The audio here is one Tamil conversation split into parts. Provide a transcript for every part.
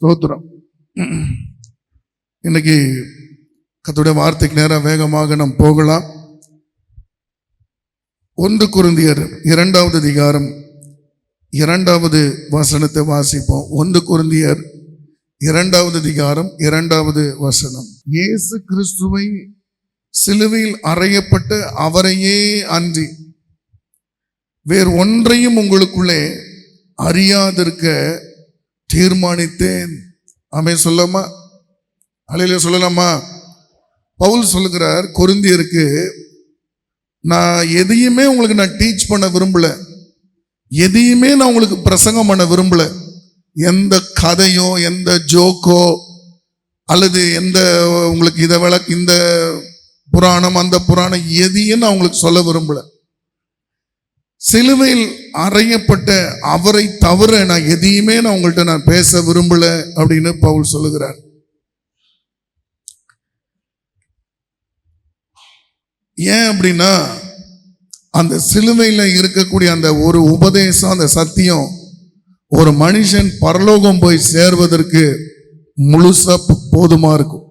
ஸ்தோத்திரம். இன்னைக்கு கர்த்தருடைய வார்த்தைக்கு நேரம் வேகமாக நாம் போகலாம். 1 கொரிந்தியர் 2வது அதிகாரம் 2வது வசனத்தை வாசிப்போம். 1 கொரிந்தியர் 2வது அதிகாரம் 2வது வசனம். இயேசு கிறிஸ்துவை சிலுவையில் அறையப்பட்ட அவரையே அன்றி வேறு ஒன்றையும் உங்களுக்குள்ளே அறியாதிருக்க தீர்மானித்தேன். ஆமென் சொல்லலாமா? அல்லேலூயா சொல்லலாமா? பவுல் சொல்லுகிறார் கொரிந்தியருக்கு, நான் எதையுமே உங்களுக்கு நான் டீச் பண்ண விரும்பல, எதையுமே நான் உங்களுக்கு பிரசங்கம் பண்ண விரும்பல. எந்த கதையோ எந்த ஜோக்கோ அல்லது எந்த உங்களுக்கு இதை விளக்கு இந்த புராணம் அந்த புராணம் எதையும் நான் உங்களுக்கு சொல்ல விரும்பல. சிலுவையில் அறையப்பட்ட அவரை தவிர நான் எதையுமே நான் உங்கள்கிட்ட நான் பேச விரும்பல அப்படின்னு பவுல் சொல்லுகிறார். ஏன் அப்படின்னா, அந்த சிலுவையில் இருக்கக்கூடிய அந்த ஒரு உபதேசம், அந்த சத்தியம் ஒரு மனுஷன் பரலோகம் போய் சேர்வதற்கு முழுசா போதுமா இருக்கும்.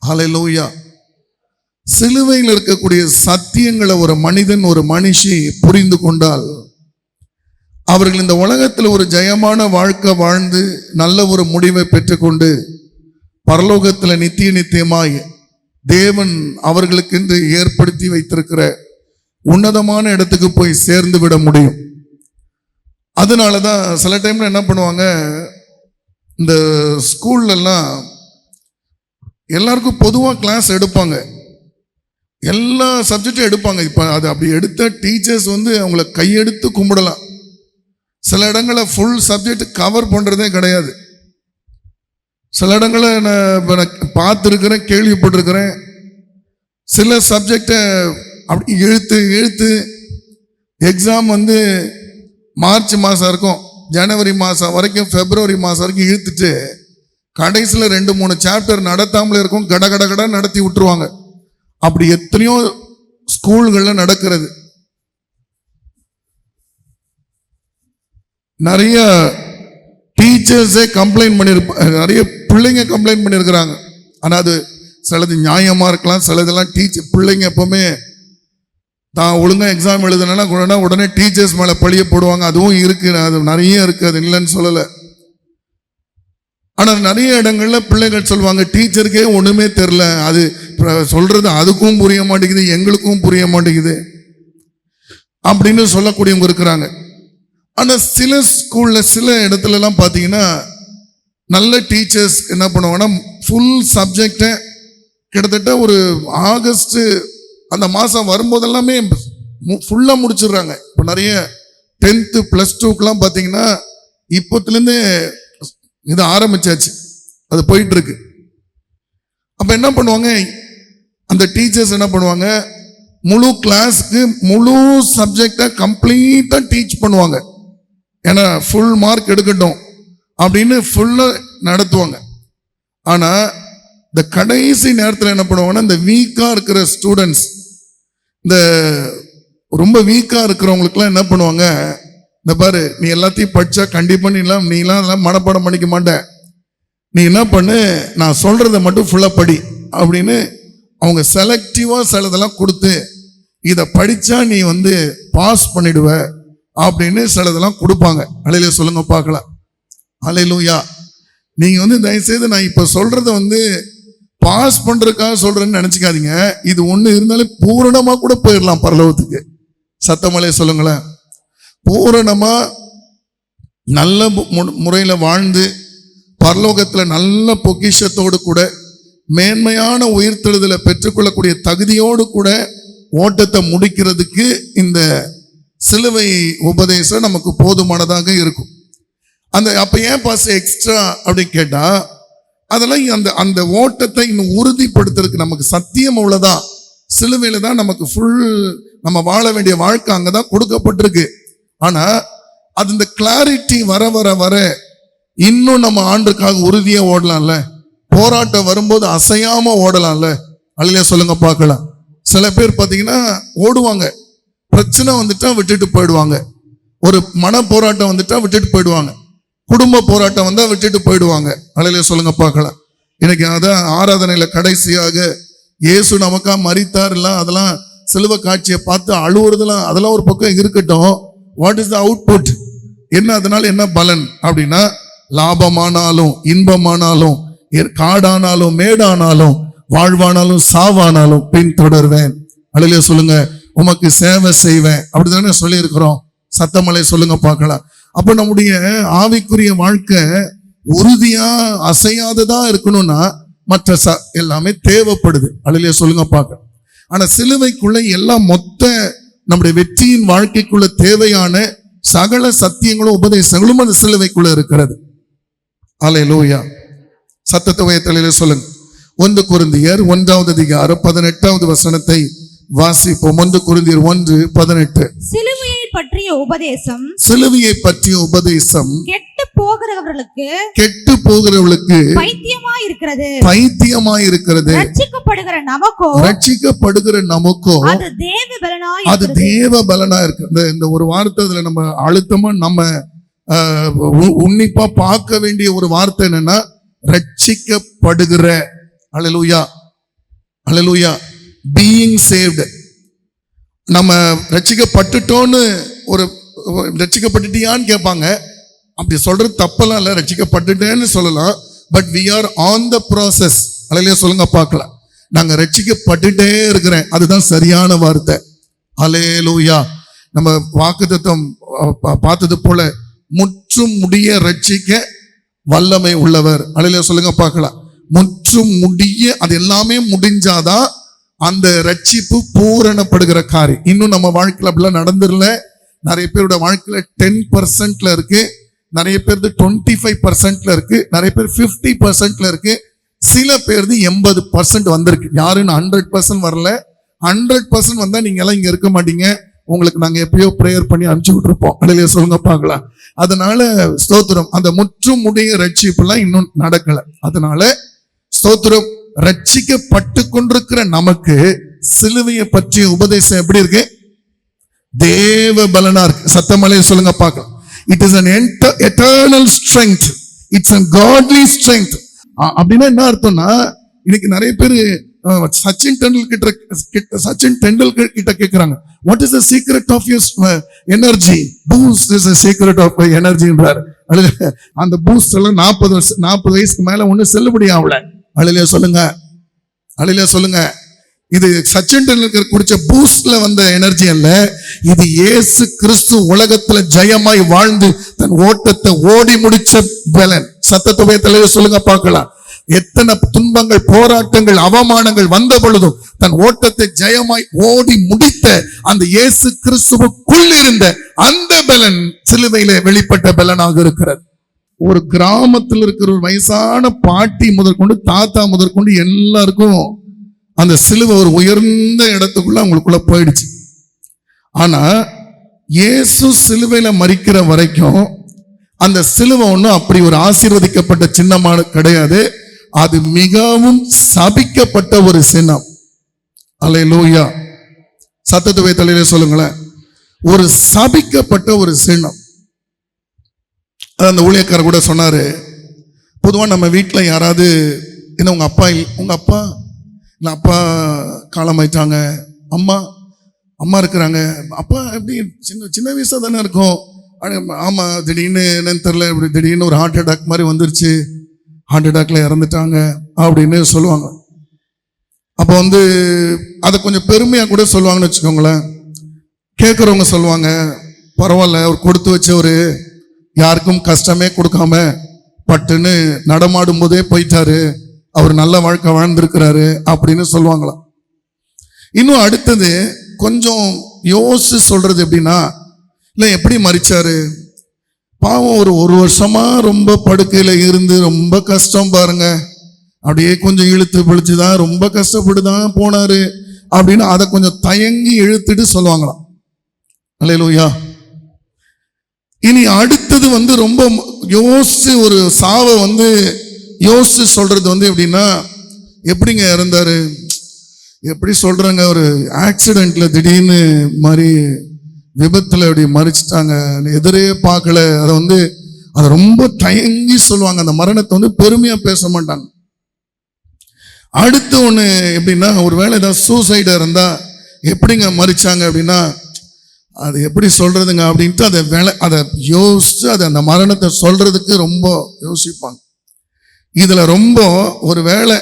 ஹல்லேலூயா. சிலுவையில் இருக்கக்கூடிய சத்தியங்களை ஒரு மனிதன் ஒரு மனுஷி புரிந்து கொண்டால் அவர்கள் இந்த உலகத்தில் ஒரு ஜெயமான வாழ்க்கை வாழ்ந்து நல்ல ஒரு முடிவை பெற்றுக்கொண்டு பரலோகத்தில் நித்திய நித்தியமாய் தேவன் அவர்களுக்கென்று ஏற்படுத்தி வைத்திருக்கிற உன்னதமான இடத்துக்கு போய் சேர்ந்து விட முடியும். அதனாலதான் சில டைம்ல என்ன பண்ணுவாங்க, இந்த ஸ்கூல்லலாம் எல்லாருக்கும் பொதுவாக கிளாஸ் எடுப்பாங்க, எல்லா சப்ஜெக்டும் எடுப்பாங்க. இப்போ அது அப்படி எடுத்த டீச்சர்ஸ் அவங்கள கையெடுத்து கும்பிடலாம். சில இடங்களில் ஃபுல் சப்ஜெக்ட் கவர் பண்ணுறதே கிடையாது. சில இடங்களில் நான் பார்த்துருக்கிறேன், கேள்விப்பட்டிருக்கிறேன். சில சப்ஜெக்டை அப்படி இழுத்து எக்ஸாம் மார்ச் மாதம் இருக்கும், ஜனவரி மாதம் வரைக்கும், பிப்ரவரி மாதம் வரைக்கும் இழுத்துட்டு கடைசியில் 2-3 சாப்டர் நடத்தாமலே இருக்கும், கட நடத்தி விட்டுருவாங்க. அப்படி எத்தனையோ ஸ்கூல்களில் நடக்கிறது. நிறைய டீச்சர்ஸே கம்ப்ளைண்ட் பண்ணியிருப்பாங்க, நிறைய பிள்ளைங்க கம்ப்ளைண்ட் பண்ணியிருக்கிறாங்க. ஆனால் அது சிலது நியாயமாக இருக்கலாம், சிலதெல்லாம் பிள்ளைங்க எப்பவுமே தான் ஒழுங்காக எக்ஸாம் எழுதுனா உடனே டீச்சர்ஸ் மேலே பழிய போடுவாங்க. அதுவும் இருக்கு, அது நிறைய இருக்கு, அது இல்லைன்னு சொல்லலை. ஆனால் நிறைய இடங்கள்ல பிள்ளைகள் சொல்லுவாங்க, டீச்சருக்கே ஒண்ணுமே தெரில, அது சொல்றது அதுக்கும் புரிய மாட்டேங்குது, எங்களுக்கும் புரிய மாட்டேங்குது அப்படின்னு சொல்லக்கூடியவங்க இருக்கிறாங்க. ஆனால் சில ஸ்கூல்ல சில இடத்துல எல்லாம் பார்த்தீங்கன்னா நல்ல டீச்சர்ஸ் என்ன பண்ணுவாங்கன்னா ஃபுல் சப்ஜெக்டை கிட்டத்தட்ட ஒரு ஆகஸ்ட் அந்த மாதம் வரும்போதெல்லாமே ஃபுல்லாக முடிச்சிடுறாங்க. இப்போ நிறைய 10th +2க்குலாம் பார்த்தீங்கன்னா இப்போத்துலேருந்து இது ஆரம்பிச்சாச்சு, அது போயிட்டு இருக்கு. அப்ப என்ன பண்ணுவாங்க அந்த டீச்சர்ஸ், என்ன பண்ணுவாங்க, முழு கிளாஸ்க்கு முழு சப்ஜெக்டை கம்ப்ளீட்டா டீச் பண்ணுவாங்க. ஏன்னா ஃபுல் மார்க் எடுக்கட்டும் அப்படின்னு ஃபுல்லா நடத்துவாங்க. ஆனா இந்த கடைசி நேரத்தில் என்ன பண்ணுவாங்கன்னா, இந்த வீக்கா இருக்கிற ஸ்டூடெண்ட்ஸ், இந்த ரொம்ப வீக்கா இருக்கிறவங்களுக்குலாம் என்ன பண்ணுவாங்க, இந்த பாரு நீ எல்லாத்தையும் படிச்சா கண்டிப்பா நீலாம் அதெல்லாம் மனப்பாடம் பண்ணிக்க மாட்டேன், நீ என்ன பண்ணு, நான் சொல்றதை மட்டும் ஃபுல்லா படி அப்படின்னு அவங்க செலக்டிவா சிலதெல்லாம் கொடுத்து இதை படிச்சா நீ பாஸ் பண்ணிடுவ அப்படின்னு சிலதெல்லாம் கொடுப்பாங்க. அல்லேலூயா சொல்லுங்க பார்க்கலாம். அல்லேலூயா. நீங்க தயவுசெய்து நான் இப்ப சொல்றதை பாஸ் பண்றதுக்காக சொல்றேன்னு நினைச்சுக்காதீங்க. இது ஒண்ணு இருந்தாலும் பூரணமா கூட போயிடலாம் பரலோகத்துக்கு. சத்தமலே சொல்லுங்களேன். பூரணமா நல்ல முறையில வாழ்ந்து பரலோகத்துல நல்ல பொக்கிஷத்தோடு கூட மேன்மையான உயிர்த்தெழுதலை பெற்றுக்கொள்ளக்கூடிய தகுதியோடு கூட ஓட்டத்தை முடிக்கிறதுக்கு இந்த சிலுவை உபதேசம் நமக்கு போதுமானதாக இருக்கும். அப்ப ஏன் பாஸ் எக்ஸ்ட்ரா அப்படின்னு கேட்டா, அதெல்லாம் அந்த ஓட்டத்தை இன்னும் உறுதிப்படுத்துறதுக்கு நமக்கு சத்தியம் உள்ளதான். சிலுவையில தான் நமக்கு ஃபுல் நம்ம வாழ வேண்டிய வாழ்க்கை அங்கதான் கொடுக்கப்பட்டிருக்கு. ஆனா அது இந்த கிளாரிட்டி வர வர வர இன்னும் நம்ம ஆண்டுக்காக உறுதியா ஓடலாம்ல, போராட்டம் வரும்போது அசையாம ஓடலாம்ல. அல்லையா சொல்லுங்க பார்க்கலாம். சில பேர் பார்த்தீங்கன்னா ஓடுவாங்க, பிரச்சனை வந்துட்டா விட்டுட்டு போயிடுவாங்க, ஒரு மன போராட்டம் வந்துட்டா விட்டுட்டு போயிடுவாங்க. குடும்ப போராட்டம் வந்தா விட்டுட்டு போயிடுவாங்க. அல்லேலூயா சொல்லுங்க பார்க்கலாம். இன்னைக்கு அதான் ஆராதனையில கடைசியாக இயேசு நமக்கா மரித்தார்லாம், அதெல்லாம் சிலுவை காட்சியை பார்த்து அழுவுறதுலாம் அதெல்லாம் ஒரு பக்கம் இருக்கட்டும். What is the output? என்ன அதனால என்ன பலன் அப்படின்னா, லாபமானாலும் இன்பமானாலும் காடானாலும் மேடானாலும் வாழ்வானாலும் சாவானாலும் பின் தொடர்வேன். அல்லேலூயா சொல்லுங்க. உமக்கு சேவை செய்வேன் அப்படிதானே சொல்லி இருக்கிறோம். சத்தமலை சொல்லுங்க பார்க்கலாம். அப்ப நம்முடைய ஆவிக்குரிய வாழ்க்கை உறுதியா அசையாததா இருக்கணும்னா மற்ற எல்லாமே தேவைப்படுது. அல்லேலூயா சொல்லுங்க பார்க்க. ஆனா சிலுவைக்குள்ள எல்லாம் மொத்த நம்முடைய வெற்றியின் வாழ்க்கைக்குள்ள தேவையான சகல சத்தியங்களும் உபதேசங்களும் அந்த சிலுவைக்குள்ள இருக்கிறது. அல்லேலூயா. சத்தத்தை உயர்த்தி சொல்லுங்க. 1 கொரிந்தியர் 1:18 வாசிப்போம். 1 கொரிந்தியர் 1:18. சிலுவையை பற்றிய உபதேசம் கெட்டு போகிறவர்களுக்கு பைத்தியமாய் இருக்கிறது. ரட்சிக்கப்படுகிற நமக்கோ அது தேவ பலனா இருக்கு. இந்த ஒரு வார்த்தை இதுல நம்ம அழுத்தமா நம்ம உன்னிப்பா பார்க்க வேண்டிய ஒரு வார்த்தை என்னன்னா, ரட்சிக்கப்படுகிற. அல்லேலூயா அல்லேலூயா. Being saved. நம்ம ரட்சிக்கப்பட்டுட்டோன்னு ஒரு ரட்சிக்கப்பட்டுட்டியான்னு கேட்பாங்க. அப்படி சொல்றது தப்பெல்லாம் இல்லை, ரட்சிக்கப்பட்டுட்டேன்னு சொல்லலாம். But we are on the process. அல்லேலூயா சொல்லுங்க பார்க்கலாம். நாங்க ரட்சிக்கப்பட்டுட்டே இருக்கிறேன், அதுதான் சரியான வார்த்தை. அல்லேலூயா. நம்ம வாக்குத்தத்தம் பார்த்தது போல முற்றும் முடிய ரட்சிக்க வல்லமை உள்ளவர். அல்லேலூயா சொல்லுங்க பார்க்கலாம். முற்றும் முடிய அது எல்லாமே முடிஞ்சாதான் அந்த ரட்சிப்பு பூரணப்படுகிற காரியம். இன்னும் நம்ம வாழ்க்கையில அப்படிலாம் நடந்துடல. நிறைய பேரோட வாழ்க்கையில 10% இருக்கு, நிறைய பேருக்கு 25% இருக்கு, நிறைய பேர் 50% இருக்கு, சில பேருக்கு 80% வந்திருக்கு. யாருன்னு 100% வரல. 100% வந்தா நீங்க எல்லாம் இங்க இருக்க மாட்டீங்க. உங்களுக்கு நாங்க எப்பயோ பிரேயர் பண்ணி அனுப்பிச்சு விட்டுருப்போம். அல்லேலூயா சொல்லுங்க பார்க்கலாம். அதனால ஸ்தோத்திரம். அந்த முற்றும் முடிய ரட்சிப்புலாம் இன்னும் நடக்கல. அதனால ஸ்தோத்திரம். ரட்சிக்கப்பட்டு கொண்டிருக்கிற நமக்கு சிலுவையை பற்றிய உபதேசம் எப்படி இருக்கு? தேவ பலனா இருக்கு. சத்தமலை சொல்லுங்க பார்க்கலாம். It is an eternal strength. It's a godly strength. அப்படின்னா என்ன அர்த்தம்னா, இன்னைக்கு நிறைய பேர் சச்சின் டெண்டுல்கர் கிட்ட கேட்கிறாங்க, what is the secret of your energy? Boost is the secret of energy என்றார். அந்த பூஸ்ட் எல்லாம் 40 வயசுக்கு மேல ஒண்ணு செல்லுபடி ஆகல. அல்லேலூயா சொல்லுங்க. அல்லேலூயா சொல்லுங்க. இது சச்சின் டெண்டுல்கர் குடிச்ச பூஸ்ட்ல வந்த எனர்ஜி அல்ல. இது இயேசு கிறிஸ்து உலகத்துல ஜெயமாய் வாழ்ந்து தன் ஓட்டத்தை ஓடி முடிச்ச பலன். சத்தத்தை தலைவர் சொல்லுங்க பார்க்கலாம். எத்தனை துன்பங்கள், போராட்டங்கள், அவமானங்கள் வந்த பொழுதும் தன் ஓட்டத்தை ஜெயமாய் ஓடி முடித்த அந்த இயேசு கிறிஸ்துவுக்குள் இருந்த அந்த பலன் சிலுவையில வெளிப்பட்ட பலனாக இருக்கிறது. ஒரு கிராமத்தில் இருக்கிற ஒரு வயசான பாட்டி முதற்கொண்டு தாத்தா முதற்கொண்டு எல்லாருக்கும் அந்த சிலுவை ஒரு உயர்ந்த இடத்துக்குள்ள அவங்களுக்குள்ள போயிடுச்சு. ஆனா இயேசு சிலுவையில மரிக்கிற வரைக்கும் அந்த சிலுவை ஒண்ணும் அப்படி ஒரு ஆசீர்வதிக்கப்பட்ட சின்னமான கிடையாது. அது மிகவும் சபிக்கப்பட்ட ஒரு சின்னம். அல்லேலூயா. சத்தத்துவை தலையில சொல்லுங்களேன். ஒரு சபிக்கப்பட்ட ஒரு சின்னம். அந்த ஊழியக்காரர் கூட சொன்னாரு, பொதுவா நம்ம வீட்டுல யாராவது என்ன உங்க அப்பா இல்லை அப்பா காலமாயிட்டாங்க, அம்மா இருக்கிறாங்க, அப்பா எப்படி சின்ன வயசா தானே இருக்கும். ஆமா திடீர்னு என்னன்னு தெரியல, இப்படி திடீர்னு ஒரு ஹார்ட் அட்டாக் மாதிரி வந்துருச்சு, ஹார்ட் அட்டாக்ல இறந்துட்டாங்க அப்படின்னு சொல்லுவாங்க. அப்போ அதை கொஞ்சம் பெருமையா கூட சொல்லுவாங்கன்னு வச்சுக்கோங்களேன். கேட்குறவங்க சொல்லுவாங்க, பரவாயில்ல அவர் கொடுத்து வச்சவரு யாருக்கும் கஷ்டமே கொடுக்காம பட்டுன்னு நடமாடும் போதே போயிட்டாரு, அவர் நல்ல வாழ்க்கை வாழ்ந்திருக்கிறாரு அப்படின்னு சொல்லுவாங்களாம். இன்னும் அடுத்தது கொஞ்சம் யோசிச்சு சொல்றது எப்படின்னா, இல்லை எப்படி மரிச்சாரு, பாவம் ஒரு வருஷமா ரொம்ப படுக்கையில இருந்து ரொம்ப கஷ்டம் பாருங்க, அப்படியே கொஞ்சம் இழுத்து பிடிச்சுதான் ரொம்ப கஷ்டப்பட்டுதான் போனாரு அப்படின்னு அதை கொஞ்சம் தயங்கி இழுத்துட்டு சொல்லுவாங்களாம். அல்லேலூயா. இனி அடுத்தது ரொம்ப யோசிச்சு ஒரு சாவை யோசிச்சு சொல்றது எப்படின்னா, எப்படிங்க இறந்தாரு, எப்படி சொல்றாங்க, ஒரு ஆக்சிடென்ட்ல திடீர்னு மாதிரி விபத்துல அப்படி மறிச்சிட்டாங்க, எதிரே பார்க்கல, அதை அதை ரொம்ப தயங்கி சொல்லுவாங்க. அந்த மரணத்தை வந்து பெருமையா பேச மாட்டாங்க. அடுத்து ஒண்ணு எப்படின்னா, ஒருவேளை ஏதாவது சூசைடா இருந்தா எப்படிங்க மறிச்சாங்க அப்படின்னா, அது எப்படி சொல்றதுங்க அப்படின்ட்டு அதை யோசிச்சு அந்த மரணத்தை சொல்றதுக்கு ரொம்ப யோசிப்பாங்க. இதுல ரொம்ப ஒருவேளை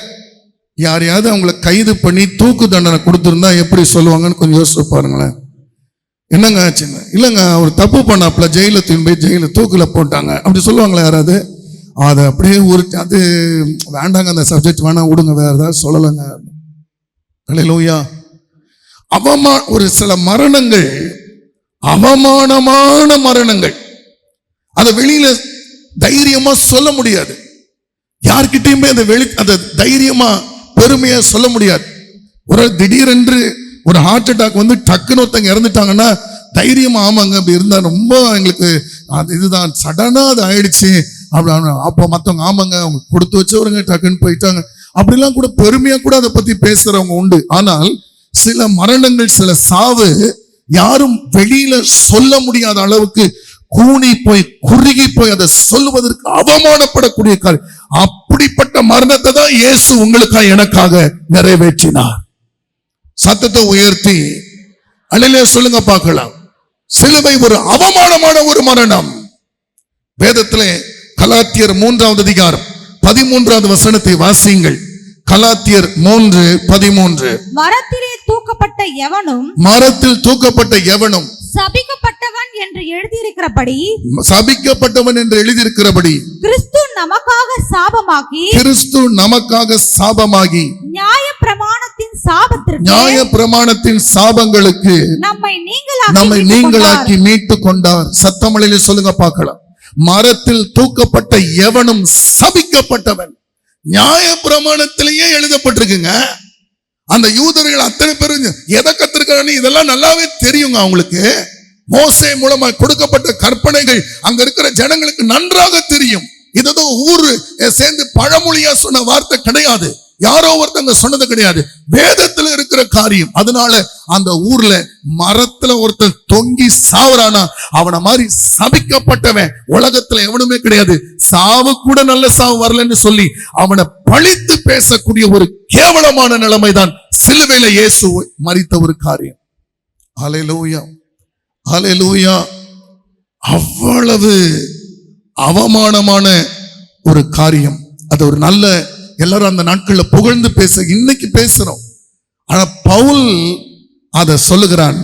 யாரையாவது அவங்கள கைது பண்ணி தூக்கு தண்டனை கொடுத்துருந்தா எப்படி சொல்லுவாங்கன்னு கொஞ்சம் யோசிச்சு பாருங்களேன். என்னங்க ஆச்சுங்க? இல்லைங்க, அவர் தப்பு பண்ணாப்புல ஜெயில தூக்குல போட்டாங்க அப்படி சொல்லுவாங்களா யாராவது? அதை அப்படியே அது வேண்டாங்க, அந்த சப்ஜெக்ட் வேணாம், விடுங்க, வேற ஏதாவது சொல்லலைங்க. அல்லேலூயா. ஒரு சில மரணங்கள் அவமானமான மரணங்கள், அதை வெளியில தைரியமா சொல்ல முடியாது. யார்கிட்டயுமே அதை தைரியமா பெருமையா சொல்ல முடியாது. ஒரு திடீரென்று ஒரு ஹார்ட் அட்டாக் வந்து டக்குன்னு ஒருத்தங்க இறந்துட்டாங்கன்னா தைரியமா ஆமாங்க அப்படி இருந்தா ரொம்ப எங்களுக்கு இதுதான் சடனா அது ஆயிடுச்சு அப்படி. அப்போ மற்றவங்க ஆமாங்க அவங்க கொடுத்து வச்சவருங்க டக்குன்னு போயிட்டாங்க அப்படிலாம் கூட பெருமையா கூட அதை பத்தி பேசுறவங்க உண்டு. ஆனால் சில மரணங்கள், சில சாவு யாரும் வெளியில சொல்ல முடியாத அளவுக்கு கூனி போய் குறுகி போய் அதை சொல்லுவதற்கு அவமானப்படக்கூடிய காரியம். அப்படிப்பட்ட மரணத்தை தான் இயேசு உங்களுக்காக எனக்காக நிறைவேற்றினார். சத்தத்தை உயர்த்தி அல்லேலூயா சொல்லுங்க பார்க்கலாம். சிலுவை ஒரு அவமானமான ஒரு மரணம். வேதத்திலே கலாத்தியர் 3வது அதிகாரம் 13வது வசனத்தை வாசியுங்கள். கலாத்தியர் 3:13. மரத்தில் தூக்கப்பட்ட எவனும் சபிக்கப்பட்டவன் என்று எழுதியிருக்கிறபடி கிறிஸ்து நமக்காக சாபமாகி நியாய பிரமாணத்தின் சாபங்களுக்கு நம்மை நீங்களாக்கி மீட்டு கொண்டார். சத்தமளிலே சொல்லுங்க பார்க்கலாம். மரத்தில் தூக்கப்பட்ட எவனும் சபிக்கப்பட்டவன். நியாய பிரமாணத்திலேயே எழுதப்பட்டிருக்குங்க. அந்த யூதர்கள் அத்தனை பேரும் எதை கத்திருக்காங்க இதெல்லாம் நல்லாவே தெரியுங்க அவங்களுக்கு. மோசே மூலமா கொடுக்கப்பட்ட கற்பனைகள் அங்க இருக்கிற ஜனங்களுக்கு நன்றாக தெரியும். இதோ ஊரு சேர்ந்து பழமொழியா சொன்ன வார்த்தை கிடையாது, யாரோ ஒருத்தங்க சொன்னது கிடையாது, வேதத்துல இருக்கிற காரியம். அதனால அந்த ஊர்ல மரத்துல ஒருத்தன் தொங்கி சாவரானா அவனை மாதிரி சபிக்கப்பட்டவன் உலகத்துல எவனுமே கிடையாது. சாவு கூட நல்ல சாவு வரலன்னு சொல்லி அவனை பழித்து பேசக்கூடிய ஒரு கேவலமான நிலைமைதான் சிலுவையில இயேசு மரித்த ஒரு காரியம். ஹல்லேலூயா, ஹல்லேலூயா. அவ்வளவு அவமானமான ஒரு காரியம். அது ஒரு நல்ல, எல்லாரும் அந்த நாட்கள்ல புகழ்ந்து இன்னைக்கு பேசுறோம். ஆனா பவுல் அத சொல்லுகிறான்,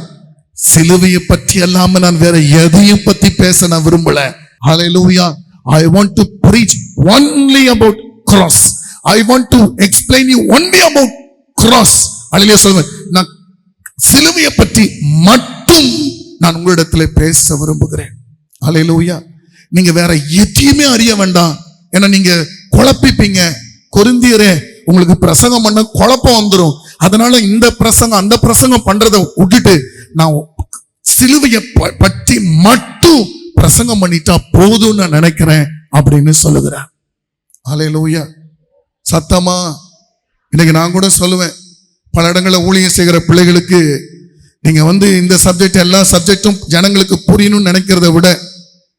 சிலுவையை பற்றி அல்லாம நான் வேற எதையும் பத்தி பேச நான் விரும்பல. ஹல்லேலூயா. I want to preach only about cross. I want to explain you only about cross. ஹல்லேலூயா சொல்லுங்க. நான் சிலுவையை பற்றி மட்டும் நான் உங்களிடத்துல பேச விரும்புகிறேன். ஹல்லேலூயா. நீங்க வேற எதையுமே அறிய வேண்டாம். ஏன்னா நீங்க குழப்பிப்பீங்க. கொரிந்தியரே, உங்களுக்கு பிரசங்கம் பண்ண குழப்பம் வந்துடும். அதனால இந்த பிரசங்கம் அந்த பிரசங்கம் பண்றதை விட்டுட்டு நான் சிலுவையை பற்றி மட்டும் பிரசங்கம் பண்ணிட்டா போதும் நான் நினைக்கிறேன் அப்படின்னு சொல்லுகிறேன். ஹல்லேலூயா. சத்தமா இன்னைக்கு நான் கூட சொல்லுவேன், பல இடங்களில் ஊழியம் செய்கிற பிள்ளைகளுக்கு நீங்க இந்த சப்ஜெக்ட் எல்லா சப்ஜெக்டும் ஜனங்களுக்கு புரியணும்னு நினைக்கிறத விட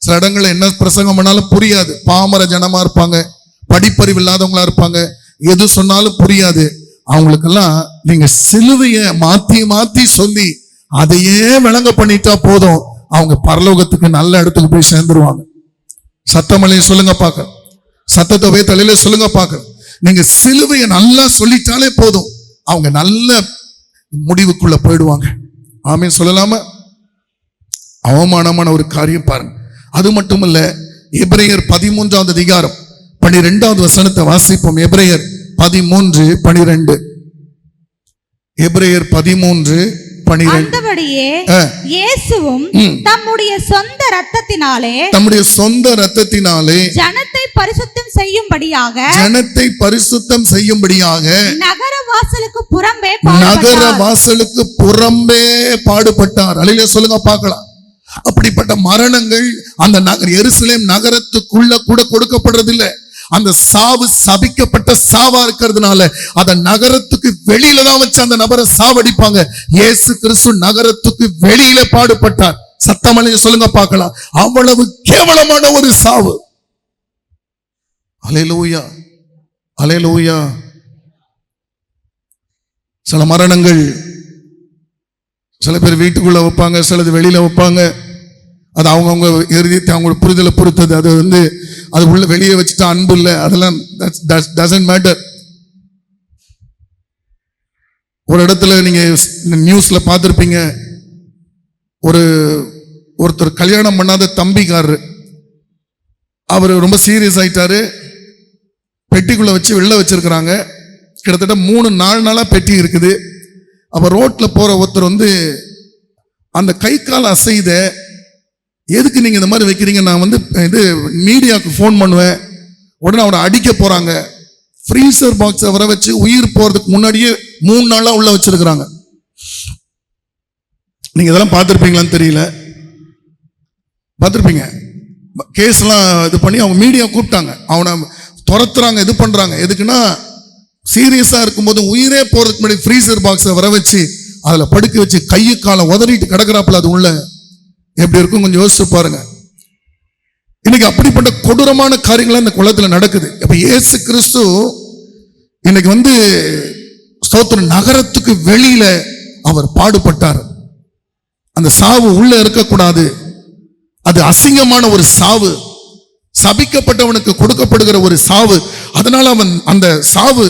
சில இடங்களில் என்ன பிரசங்கம் பண்ணாலும் புரியாது. பாமர ஜனமா இருப்பாங்க, படிப்பறிவு இல்லாதவங்களா இருப்பாங்க, எது சொன்னாலும் புரியாது. அவங்களுக்கெல்லாம் நீங்க சிலுவையை மாத்தி மாத்தி சொல்லி அதையே விளங்க பண்ணிட்டா போதும், அவங்க பரலோகத்துக்கு நல்ல இடத்துக்கு போய் சேர்ந்துருவாங்க. சத்தமலையை சொல்லுங்க பார்க்க, சத்தத்தை போய் தலையில சொல்லுங்க பார்க்க. நீங்க சிலுவையை நல்லா சொல்லிட்டாலே போதும், அவங்க நல்ல முடிவுக்குள்ள போயிடுவாங்க. ஆமீன் சொல்லலாமா? அவமானமான ஒரு காரியம் பாருங்க. அது மட்டுமல்ல, எபிரேயர் 13வது அதிகாரம் 12வது வசனத்தை வாசிப்போம். எபிரேயர் 13:12. எபிரேயர் 13:12. அந்தபடியே இயேசுவும் தம்முடைய சொந்த இரத்தத்தினாலே ஜனத்தை பரிசுத்தம் செய்யும்படியாக நகர வாசலுக்கு புறம்பே பாடுபட்டார். அல்லேலூயா சொல்லுங்க பார்க்கலாம். அப்படிப்பட்ட மரணங்கள் அந்த எருசலேம் நகரத்துக்குள்ள கூட கொடுக்கப்படுறதில்லை. அந்த சாவு சபிக்கப்பட்ட சாவா இருக்கிறதுனால அந்த நகரத்துக்கு வெளியில தான் வச்சு அந்த நபரை சாவடிப்பாங்க. இயேசு கிறிஸ்து நகரத்துக்கு வெளியில பாடுபட்டார். சத்தமலையை சொல்லுங்க பார்க்கலாம். அவ்வளவு கேவலமான ஒரு சாவு. அல்லேலூயா, அல்லேலூயா. சில மரணங்கள் சில பேர் வீட்டுக்குள்ள வைப்பாங்க, சிலது வெளியில வைப்பாங்க. அது அவங்கவுங்க இறுதியத்தை அவங்களோட புரிதலை பொறுத்தது. அது அது உள்ள வெளியே வச்சுட்டா அன்பு இல்லை, அதெல்லாம் டசன்ட் மேட்டர். ஒரு இடத்துல நீங்க நியூஸ்ல பார்த்திருப்பீங்க, ஒருத்தர் கல்யாணம் பண்ணாத தம்பிக்காரரு, அவர் ரொம்ப சீரியஸ் ஆயிட்டாரு. பெட்டிக்குள்ள வச்சு வெளில வச்சிருக்கிறாங்க. கிட்டத்தட்ட 3-4 நாளா பெட்டி இருக்குது. அப்ப ரோட்ல போற ஒருத்தர் அந்த கை கால் அசைத, எதுக்கு நீங்க இந்த மாதிரி வைக்கிறீங்க, நான் மீடியாவுக்கு ஃபோன் பண்ணுவேன். உடனே அவரை அடிக்க போறாங்க. ஃப்ரீசர் பாக்ஸை வர வச்சு உயிர் போறதுக்கு முன்னாடியே 3 நாளா உள்ள வச்சிருக்கிறாங்க. நீங்க இதெல்லாம் பார்த்திருப்பீங்களான்னு தெரியல, பார்த்திருப்பீங்க. கேஸ் எல்லாம் இது பண்ணி அவங்க மீடியா கூப்பிட்டாங்க, அவனை துரத்துறாங்க, இது பண்றாங்க. எதுக்குன்னா சீரியஸா இருக்கும்போது உயிரே போறதுக்கு முன்னாடி ஃப்ரீசர் பாக்ஸை வர வச்சு அதுல படுக்க வச்சு கையை காலை உதறிட்டு கிடக்குறாப்புல. அது உள்ள எப்படி இருக்கும் கொஞ்சம் யோசிச்சு பாருங்க. இன்னைக்கு அப்படிப்பட்ட கொடூரமான காரியங்கள் இந்த குளத்துல நடக்குது. இப்ப இயேசு கிறிஸ்து இன்னைக்கு ஸ்தோத்திர நகரத்துக்கு வெளியில அவர் பாடுபட்டார். அந்த சாவு உள்ள இருக்கக்கூடாது, அது அசிங்கமான ஒரு சாவு, சபிக்கப்பட்டவனுக்கு கொடுக்கப்படுகிற ஒரு சாவு. அதனால அவன் அந்த சாவு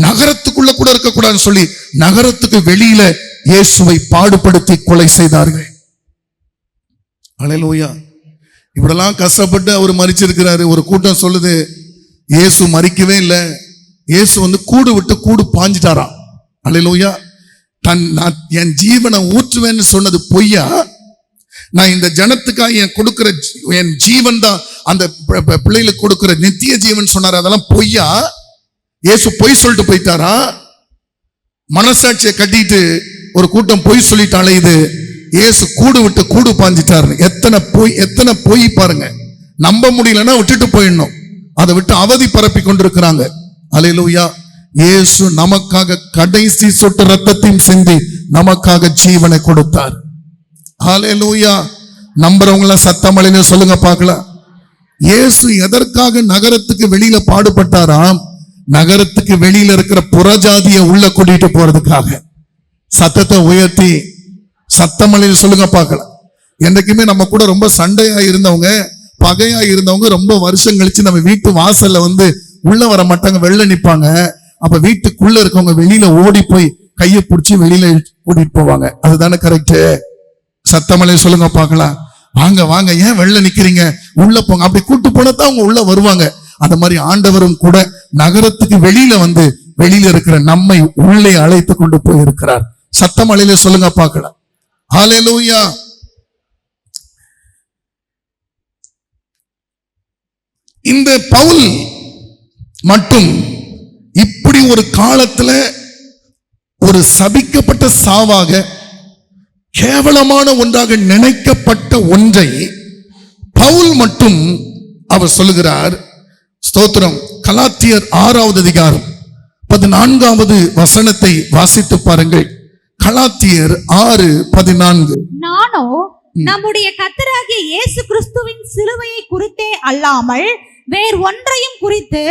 நகரத்துக்குள்ள கூட இருக்கக்கூடாதுன்னு சொல்லி நகரத்துக்கு வெளியில இயேசுவை பாடுபடுத்தி கொலை செய்தார்கள். அல்லேலூயா. இப்படிலாம் கஷ்டப்பட்டு அவர் மரிச்சிருக்கிறாரு. ஒரு கூட்டம் சொல்லுது இயேசு மரிக்கவே இல்லை, இயேசு கூடு விட்டு கூடு பாஞ்சிட்டாராம். அல்லேலூயா. நான் என் ஜீவனை ஊற்றுவேன்னு சொன்னது பொய்யா? நான் இந்த ஜனத்துக்காக கொடுக்கிற என் ஜீவன் தான் அந்த பிள்ளைகளுக்கு கொடுக்கிற நித்திய ஜீவன் சொன்னார், அதெல்லாம் பொய்யா? இயேசு பொய் சொல்லிட்டு போயிட்டாரா? மனசாட்சியை கட்டிட்டு ஒரு கூட்டம் பொய் சொல்லிட்டு அலையுது. இயேசு கூடு விட்டு கூடு பாஞ்சிட்டாரு. எத்தனை பொய் பாருங்க. நம்ப முடியலன்னா விட்டுட்டு போயிடணும். அதை விட்டு அவதி பரப்பி கொண்டிருக்கிறாங்க. அல்லேலூயா. இயேசு நமக்காக கடைசி சொட்டு ரத்தத்தையும் சிந்தி நமக்காக ஜீவனை கொடுத்தார். அல்லேலூயா. நம்புறவங்கள சத்தமலையில சொல்லுங்க பார்க்கலாம். இயேசு எதற்காக நகரத்துக்கு வெளியில பாடுபட்டாராம்? நகரத்துக்கு வெளியில இருக்கிற புறஜாதிய உள்ள கூட்டிட்டு போறதுக்காக. சத்தத்தை உயர்த்தி சத்தமலையில சொல்லுங்க பார்க்கலாம். என்னைக்குமே நம்ம கூட ரொம்ப சண்டையா இருந்தவங்க, பகையா இருந்தவங்க ரொம்ப வருஷம் கழிச்சு நம்ம வீட்டு வாசல்ல உள்ள வர மாட்டாங்க, வெளில நிப்பாங்க. அப்ப வீட்டுக்குள்ள இருக்கவங்க வெளியில ஓடி போய் கையை பிடிச்சி வெளியில கூட்டிட்டு போவாங்க. அதுதானே கரெக்ட்? சத்தமலை சொல்லுங்க பார்க்கலாம். வாங்க வாங்க, ஏன் வெளில நிக்கிறீங்க, உள்ள போங்க. அப்படி கூட்டு போனதான் அவங்க உள்ள வருவாங்க. அந்த மாதிரி ஆண்டவரும் கூட நகரத்துக்கு வெளியில வெளியில இருக்கிற நம்மை உள்ளே அழைத்து கொண்டு போய் இருக்கிறார். சத்தமலையில சொல்லுங்க பார்க்கலாம். ஹல்லேலூயா. இந்த பவுல் மட்டும் இப்படி ஒரு காலத்துல ஒரு சபிக்கப்பட்ட சாவாக, கேவலமான ஒன்றாக நினைக்கப்பட்ட ஒன்றை பவுல் மட்டும் அவர் சொல்லுகிறார். ஸ்தோத்திரம். கலாத்தியர் 6வது அதிகாரம் 14வது வசனத்தை வாசித்து பாருங்கள். கலாத்தியர் 6:14. நானோ நம்முடைய கர்த்தராகிய இயேசு கிறிஸ்துவின் சிலுவையை குறித்தே அல்லாமல் வேறு ஒன்றையும் குறித்து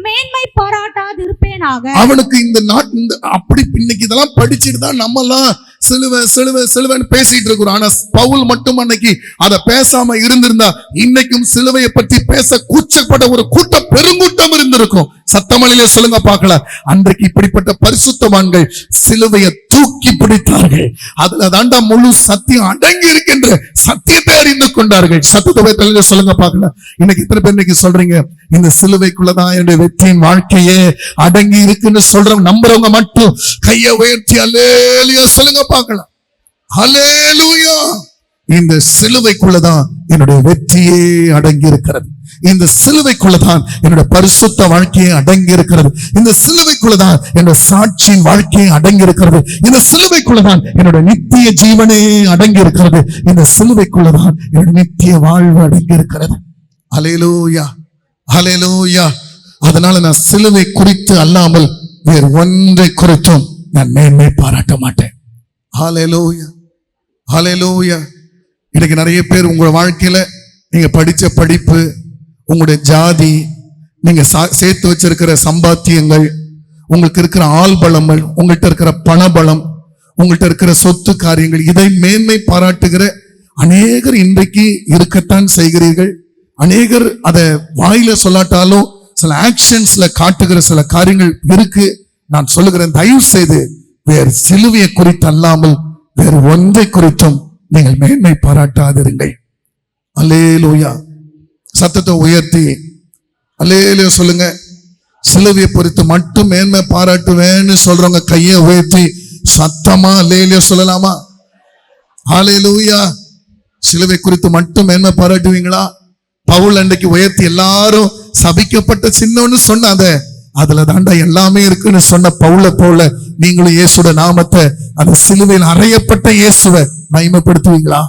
மேன்மை பாராட்டாதிருப்பேனாக. அவனுக்கு இந்த அப்படி இன்னைக்கு இதெல்லாம் படிச்சுட்டு தான் நம்ம எல்லாம் சிலுவை சிலுவை சிலுவைன்னு பேசிட்டு இருக்கிறோம். ஆனா பவுல் மட்டும் அன்னைக்கு அதை பேசாம இருந்திருந்தா இன்னைக்கும் சிலுவையை பற்றி பேச கூச்சப்பட ஒரு கூட்டம், பெருங்கூட்டம் இருந்திருக்கும். சத்தமலையில சொல்லுங்க பார்க்கலாம். அன்றைக்கு இப்படிப்பட்ட பரிசுத்தவான்கள் சிலுவையை தூக்கி பிடித்தார்கள். அதுல தாண்டா முழு சத்தியம் அடங்கி இருக்கின்ற சத்தியத்தை அறிந்து கொண்டார்கள். சத்தத்தை சொல்லுங்க பார்க்கலாம். இன்னைக்கு இத்தனை பேர் இன்னைக்கு சொல்றீங்க, இந்த சிலுவைக்குள்ளதான் என்னுடைய வெற்றியின் வாழ்க்கையே அடங்கி இருக்குன்னு சொல்றவங்க, நம்புறவங்க மட்டும் கையை உயர்த்தி அல்லேலூயா சொல்லுங்க பார்க்கலாம். அல்லேலூயா. இந்த சிலுவைக்குள்ளதான் என்னுடைய வெற்றியே அடங்கி இருக்கிறது. இந்த சிலுவைக்குள்ளதான் என்னுடைய பரிசுத்த வாழ்க்கையை அடங்கி இருக்கிறது. இந்த சிலுவைக்குள்ளதான் என்னுடைய சாட்சியின் வாழ்க்கையை அடங்கி இருக்கிறது. இந்த சிலுவைக்குள்ளதான் என்னுடைய நித்திய ஜீவனே அடங்கி இருக்கிறது. இந்த சிலுவைக்குள்ளதான் என்னுடைய நித்திய வாழ்வு அடங்கி இருக்கிறது. அல்லேலூயா, அல்லேலூயா. அதனால நான் சிலுவை குறித்து அல்லாமல் வேறு ஒன்றை குறித்தும் நான் மேன்மை பாராட்ட மாட்டேன். அல்லேலூயா, அல்லேலூயா. இன்னைக்கு நிறைய பேர் உங்களோட வாழ்க்கையில நீங்க படிச்ச படிப்பு, உங்களுடைய ஜாதி, நீங்க சேர்த்து வச்சிருக்கிற சம்பாத்தியங்கள், உங்களுக்கு இருக்கிற ஆள் பலங்கள், உங்கள்கிட்ட இருக்கிற பணபலம், உங்கள்கிட்ட இருக்கிற சொத்து காரியங்கள், இதை மேன்மை பாராட்டுகிற அநேகர் இன்றைக்கு இருக்கத்தான் செய்கிறீர்கள். அநேகர் அதை வாயில சொல்லாட்டாலும் சில ஆக்ஷன்ஸ்ல காட்டுகிற சில காரியங்கள் இருக்கு. நான் சொல்லுகிறேன், தயவு செய்து வேறு சிலுவையை குறித்து அல்லாமல் வேறு ஒன்றை குறித்தும் நீங்கள் மேன்மை பாராட்டாதிருங்கள். அல்லேலூயா. சத்தத்தை உயர்த்தி அல்லேலூயா சொல்லுங்க. சிலுவையை குறித்து மட்டும் மேன்மை பாராட்டுவேன்னு சொல்றவங்க கையை உயர்த்தி சத்தமா அல்லேலூயா சொல்லலாமா? அல்லேலூயா. சிலுவை குறித்து மட்டும் மேன்மை பாராட்டுவீங்களா? பவுல் அன்றைக்கு உயர்த்தி எல்லாரும் சபிக்கப்பட்ட சின்னன்னு சொன்னாத, அதுல தாண்டா எல்லாமே இருக்குன்னு சொன்ன பவுல போல நீங்களும் இயேசுட நாமத்தை, அந்த சிலுவையில் அறையப்பட்ட இயேசுவை மகிமைப்படுத்துவீங்களா?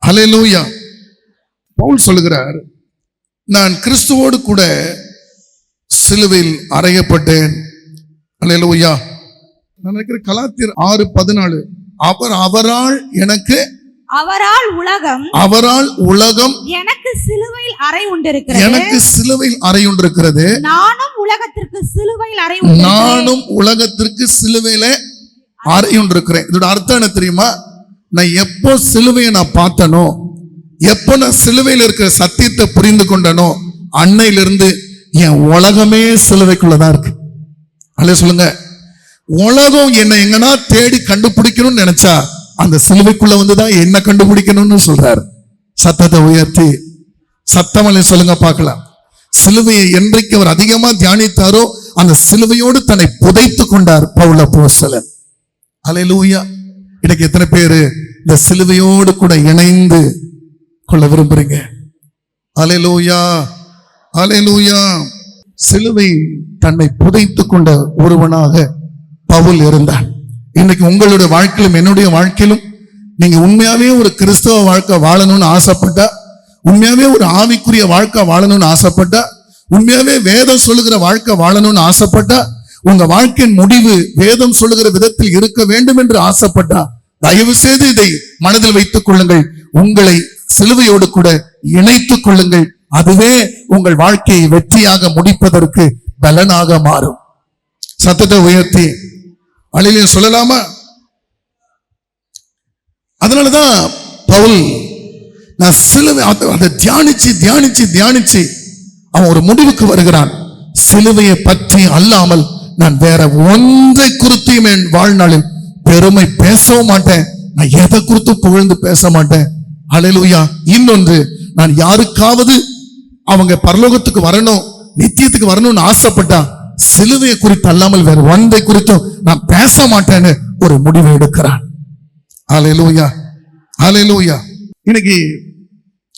அல்லேலூயா. பவுல் சொல்லுகிறார், நான் கிறிஸ்துவோடு கூட சிலுவையில் அறையப்பட்டேன். அல்லேலூயா. நான் நினைக்கிறேன் கலாத்தியர் 6:14, அவரால் எனக்கு, அவரால் உலகம் எனக்கு சிலுவையில் அறை உண்டிருக்கிறது, எனக்கு சிலுவையில் அறை உண்டிருக்கிறது, நானும் உலகத்திற்கு சிலுவையில் அறை நானும் உலகத்திற்கு சிலுவையில அறை உண்டிருக்கிறேன். இதோட அர்த்தம் என்ன தெரியுமா? நான் எப்போ சிலுவையை நான் பார்த்தனோ, எப்போ நான் சிலுவையில் இருக்கிற சத்தியத்தை புரிந்து கொண்டனோ, அன்னையிலிருந்து என் உலகமே சிலுவைக்குள்ளதான் இருக்கு. அல்ல சொல்லுங்க. உலகம் என்ன எங்கன்னா தேடி கண்டுபிடிக்கணும்னு நினைச்சா அந்த சிலுவைக்குள்ள வந்துதான் என்ன கண்டுபிடிக்கணும்னு சொல்றாரு. சத்தத்தை உயர்த்தி சத்தமலை சொல்லுங்க பார்க்கலாம். சிலுவையை என்றைக்கு அவர் அதிகமா தியானித்தாரோ அந்த சிலுவையோடு தன்னை புதைத்து கொண்டார் பவுல் அப்போஸ்தலன். அல்லேலூயா. இன்னைக்கு எத்தனை பேரு இந்த சிலுவையோடு கூட இணைந்து கொள்ள விரும்புறீங்க? அல்லேலூயா, அல்லேலூயா. சிலுவை தன்னை புதைத்து கொண்ட ஒருவனாக பவுல் இருந்தான். இன்னைக்கு உங்களுடைய வாழ்க்கையிலும் என்னுடைய வாழ்க்கையிலும் நீங்க உண்மையாவே ஒரு கிறிஸ்தவ வாழ்க்கை வாழணும்னு ஆசைப்பட்டா, உண்மையாவே ஒரு ஆவிக்குரிய வாழ்க்கை வாழணும்னு ஆசைப்பட்டா, உண்மையாவே வேதம் சொல்லுகிற வாழ்க்கை வாழணும்னு ஆசைப்பட்டா, உங்க வாழ்க்கையின் முடிவு வேதம் சொல்லுகிற விதத்தில் இருக்க வேண்டும் என்று ஆசைப்பட்டா, தயவு செய்து இதை மனதில் வைத்துக் கொள்ளுங்கள். உங்களை சிலுவையோடு கூட இணைத்துக் கொள்ளுங்கள். அதுவே உங்கள் வாழ்க்கையை வெற்றியாக முடிப்பதற்கு பலனாக மாறும். சத்தத்தை உயர்த்தி அல்லேலூயா சொல்லலாமா? அதனாலதான் பவுல் நான் சிலுவை அதை தியானிச்சு தியானிச்சு தியானிச்சு அவன் ஒரு முடிவுக்கு வருகிறான். சிலுவையை பற்றி அல்லாமல் நான் வேற ஒன்றை குறித்தும் என் வாழ்நாளில் பெருமை பேசவும் மாட்டேன். நான் எதை குறித்து புகழ்ந்து பேச மாட்டேன். அல்லேலூயா. இன்னொன்று, நான் யாருக்காவது அவங்க பரலோகத்துக்கு வரணும், நித்தியத்துக்கு வரணும்னு ஆசைப்பட்டா சிலுவையை குறித்து அல்லாமல் வேற ஒன்றை குறித்தும் நான் பேச மாட்டேன்னு ஒரு முடிவை எடுக்கிறான். அல்லேலூயா, அல்லேலூயா. இன்னைக்கு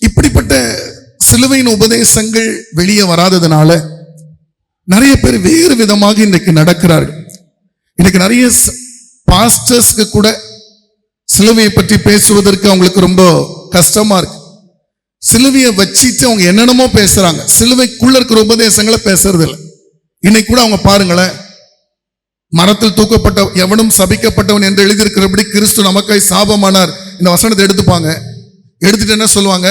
இப்படிப்பட்ட சிலுவையின் உபதேசங்கள் வெளியே வராததுனால நிறைய பேர் வேறு விதமாக இன்னைக்கு நடக்கிறார்கள். இன்னைக்கு நிறைய பாஸ்டர்ஸ்க்கு கூட சிலுவையை பற்றி பேசுவதற்கு அவங்களுக்கு ரொம்ப கஷ்டமா இருக்கு. சிலுவையை வச்சிட்டு அவங்க என்னென்னமோ பேசுறாங்க, சிலுவைக்குள்ள இருக்கிற உபதேசங்களை பேசுறது இல்லை. இன்னைக்கு கூட அவங்க பாருங்களேன், மரத்தில் தூக்கப்பட்ட எவனும் சபிக்கப்பட்டவன் என்று எழுதியிருக்கிறபடி கிறிஸ்து நமக்காய் சாபமானார். இந்த வசனத்தை எடுத்துப்பாங்க. எடுத்துட்டு என்ன சொல்லுவாங்க?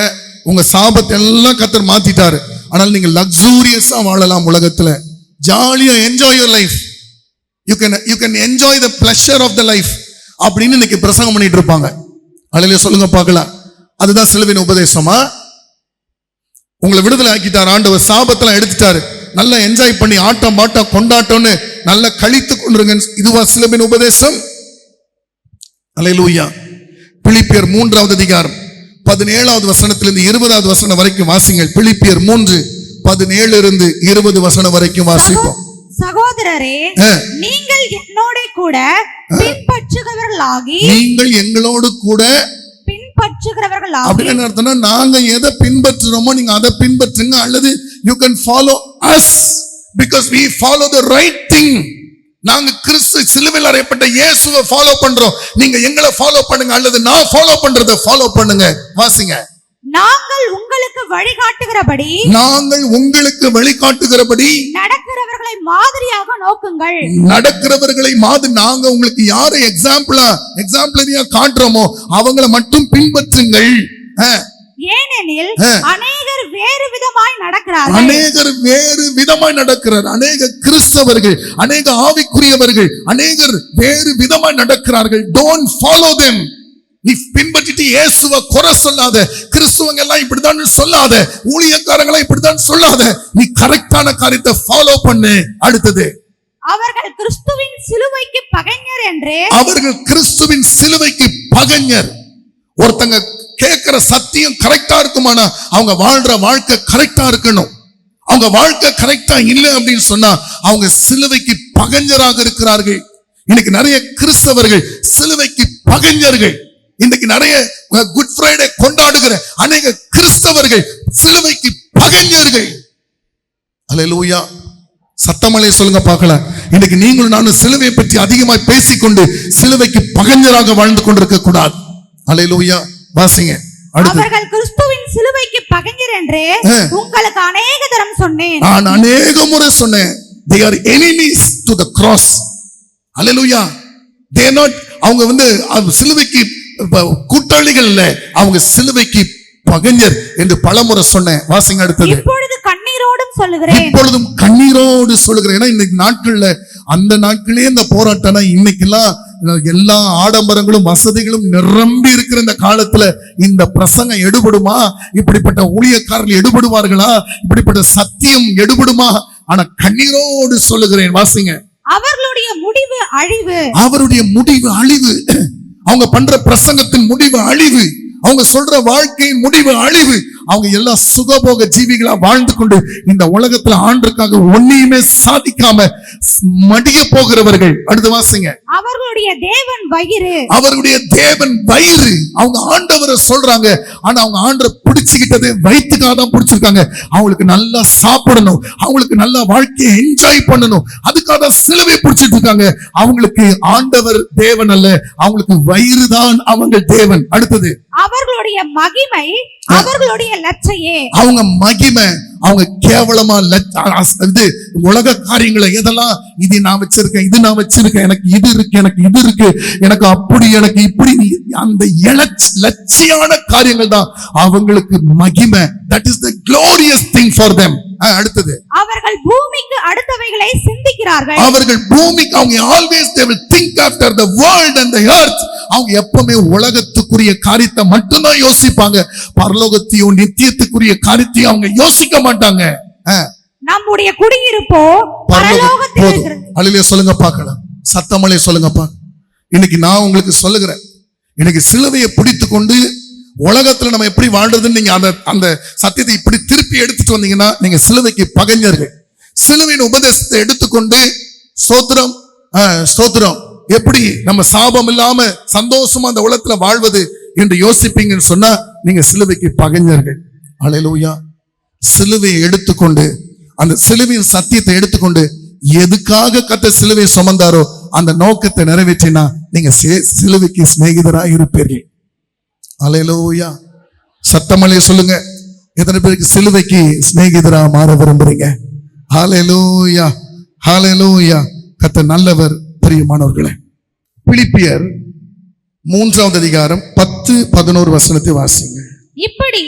உங்க சாபத்தை எல்லாம் கர்த்தர் மாத்திட்டாரு, ஆனால் நீங்க லக்ஸூரியஸா வாழலாம் உலகத்துல, ஜாலியா enjoy your life, you can enjoy the pleasure of the life அப்படின்னு இன்னைக்கு பிரசங்கம் பண்ணிட்டு இருப்பாங்க. அல்லேலூயா சொல்லுங்க பார்க்கலாம். அதுதான் சிலுவையின் உபதேசமா? உங்களை விடுதலை ஆக்கிட்டார் ஆண்டவர், சாபத்தெல்லாம் எடுத்துட்டாரு, நல்லா என்ஜாய் பண்ணி ஆட்டம் பாட்டம் கொண்டாட்டம்னு நல்லா கழித்து கொண்டிருங்க, இதுவா சிலுவையின் உபதேசம்? அல்லேலூயா. பிலிப்பியர் 3வது அதிகாரம் 17வது வசனத்திலிருந்து 20வது வசனம் வரைக்கும் வாசிங்கள். பிலிப்பியர் 3:17 இருந்து 20 வசனம் வரைக்கும் வாசிப்போம். சகோதரரே, நீங்கள் என்னோட கூட பின்பற்றுகிறவர்களாகி, நீங்கள் எங்களோடு கூட பின்பற்றுகிறவர்களாகி, அப்படின்னு என்ன அர்த்தம்னா, நாங்க எதை பின்பற்றுறோமோ நீங்க அதை பின்பற்றுங்க, அல்லது you can follow us because we follow the right thing. நாங்க கிறிஸ்து சிலுவையில் அறையப்பட்ட இயேசுவை ஃபாலோ பண்றோம், நீங்க எங்களை ஃபாலோ பண்ணுங்க, அல்லது நான் ஃபாலோ பண்றதை ஃபாலோ பண்ணுங்க. வாசிங்க. நாங்கள் உங்களுக்கு வழிகாட்டுகிறபடி நாங்கள் உங்களுக்கு வழிகாட்டுகிறபடி நடக்கிறவர்களை மாதிரியாக நோக்குங்கள். நடக்கிறவர்களை மாதிரி நாங்க உங்களுக்கு யாரை எக்ஸாம்பிளரியா காட்டுறோமோ அவங்கள மட்டும் பின்பற்றுங்கள். ஏனெனில் அநேகர் வேறு விதமாய் நடக்கிறார்கள். அநேகர் வேறு விதமாய் நடக்கிறார். அநேக கிறிஸ்தவர்கள், அநேக ஆவிக்குரியவர்கள், அநேகர் வேறு விதமாய் நடக்கிறார்கள். Don't follow them. நீ பின்பற்றிட்டு இயேசுவை குறை சொல்லாத, கிறிஸ்துவங்க எல்லாம் இப்படிதான் சொல்லாத, ஊழியக்காரங்களா இப்படிதான் சொல்லாத. நீ கரெக்டான காரியத்தை ஃபாலோ பண்ணு. அடுத்தது, அவர்கள் கிறிஸ்துவின் சிலுவைக்கு பகைஞர் என்று. அவர்கள் கிறிஸ்துவின் சிலுவைக்கு பகைஞர். ஒருத்தங்க கேட்கிற சத்தியம் கரெக்டா இருக்குமானா அவங்க வாழ்ற வாழ்க்கை கரெக்டா இருக்கணும். அவங்க வாழ்க்கை கரெக்டா இல்லை அப்படின்னு சொன்னா அவங்க சிலுவைக்கு பகைஞராக இருக்கிறார்கள். இன்னைக்கு நிறைய கிறிஸ்தவர்கள் சிலுவைக்கு பகைஞர்கள். இன்னைக்கு நிறைய குட் ஃப்ரைடே கொண்டாடுகிற அநேக கிறிஸ்தவர்கள் சிலுவைக்கு பகைஞர்கள். அல்லேலூயா. சத்தமலே சொல்லுங்க பார்க்கலாம். இன்னைக்கு நீங்களும் நானும் சிலுவையை பற்றி அதிகமாய் பேசிக்கொண்டு சிலுவைக்கு பகைஞராக வாழ்ந்து கொண்டிருக்க கூடாது. அல்லேலூயா. வாசிங்க. அவர்கள் கிறிஸ்துவின் சிலுவைக்கு பகைஞர் என்று உங்களுக்கு அநேக தரம் சொன்னேன். நான் அநேக முறை சொன்னேன். they are enemies to the cross. Hallelujah. they are not, அவங்க சிலுவைக்கு கூட்டாளிகள் இல்ல, அவங்க சிலுவைக்கு பகைஞர் என்று பலமுறை சொன்னேன். வாசிங்க அடுத்தது. இப்பொழுது கண்ணீரோடும் சொல்லுகிறேன். இப்பொழுதும் கண்ணீரோடு சொல்லுகிறேன். ஏன்னா இன்னைக்கு நாட்கள்ல, அந்த நாட்களே இந்த போராட்டம், இன்னைக்கெல்லாம் எல்லா ஆடம்பரங்களும் வசதிகளும் நிரம்பி இருக்கிற இந்த காலத்துல இந்த பிரசங்கம் எடுபடுமா? இப்படிப்பட்ட ஊழியக்காரர்கள் எடுபடுவார்களா? இப்படிப்பட்ட சத்தியம் எடுபடுமா? ஆனா கண்ணீரோடு சொல்லுகிறேன். வாசிங்க. அவர்களுடைய முடிவு அழிவு. அவருடைய முடிவு அழிவு. அவங்க பண்ற பிரசங்கத்தின் முடிவு அழிவு. அவங்க சொல்ற வாழ்க்கையின் முடிவு அழிவு. அவங்க எல்லா சுகபோக ஜீவிகளா வாழ்ந்து கொண்டு இந்த உலகத்துல ஆண்டுக்காக ஒன்னையுமே சாதிக்காம மடிய போகிறவர்கள். அடுத்து வாசிங்க. அவர்களுடைய தேவன் வயிறு. அவர்களுடைய தேவன் வயிறு. அவங்க ஆண்டவரை சொல்றாங்க, ஆனா அவங்க ஆண்டவரை பிடிச்சுக்கிட்டது வயிற்றுக்காக தான் பிடிச்சிருக்காங்க. அவங்களுக்கு நல்லா சாப்பிடணும், அவங்களுக்கு நல்லா வாழ்க்கையை என்ஜாய் பண்ணணும், அதுக்காக தான் சிலுவை பிடிச்சிட்டு இருக்காங்க. அவங்களுக்கு ஆண்டவர் தேவன் அல்ல, அவங்களுக்கு வயிறு தான் அவங்க தேவன். அடுத்தது, அவர்களுடைய மகிமை அவர்களுடைய லட்சையே. அவங்க மகிமை, அவங்க கேவலமா இது உலக காரியங்களை எதெல்லாம், இது நான் வச்சிருக்கேன், இது நான் வச்சிருக்கேன், எனக்கு இது இருக்கு, எனக்கு இது இருக்கு, எனக்கு அப்படி, எனக்கு இப்படி, அந்த லட்சியான காரியங்கள் தான் அவங்களுக்கு மகிமை. That is the glorious thing for them. அடுத்தது, அவர்கள் பூமிக்கு அடுத்தவைகளை சிந்திக்கிறார்கள். அவர்கள் பூமிக்கு, அவங்க always they will think after the world and the earth. அவங்க எப்பவுமே உலகத்துக்குரிய காரியத்தை மட்டும்தான் யோசிப்பாங்க. பரலோகத்தையும் நித்தியத்துக்குரிய காரியத்தையும் அவங்க யோசிக்க மாட்டாங்க. நம்முடைய குடியிருப்போ பரலோகத்தில் இருக்கிறது. அல்லேலூயா சொல்லுங்க பார்க்கலாம். சத்தமலே சொல்லுங்க பா. இன்னைக்கு நான் உங்களுக்கு சொல்லுகிறேன், இன்னைக்கு சிலுவையை பிடித்து கொண்டு உலகத்துல நம்ம எப்படி வாழ்றதுன்னு நீங்க அந்த சத்தியத்தை இப்படி திருப்பி எடுத்துட்டு வந்தீங்கன்னா நீங்க சிலுவைக்கு பகைஞர்கள். சிலுவையின் உபதேசத்தை எடுத்துக்கொண்டு ஸ்தோத்திரம் ஸ்தோத்திரம், எப்படி நம்ம சாபம் இல்லாம சந்தோஷமா அந்த உலகத்துல வாழ்வது என்று யோசிப்பீங்கன்னு சொன்னா நீங்க சிலுவைக்கு பகைஞர்கள். அல்லேலூயா. சிலுவையை எடுத்துக்கொண்டு, அந்த சிலுவையின் சத்தியத்தை எடுத்துக்கொண்டு, எதுக்காக கர்த்தர் சிலுவை சுமந்தாரோ அந்த நோக்கத்தை நிறைவேற்றினா நீங்க சிலுவைக்கு சிநேகிதராக இருப்பீர்கள். அல்லேலூயா. சத்தமலே சொல்லுங்க. எத்தனை பேருக்கு சிலுவைக்கு சிநேகிதரா மாற விரும்புறீங்க? ஹல்லேலூயா, ஹல்லேலூயா. கர்த்தர் நல்லவர். பிரியமானவர்களே, பிலிப்பியர் 3ஆம் அதிகாரம் 10-11 வசனத்தை வாசிங்க. இப்படி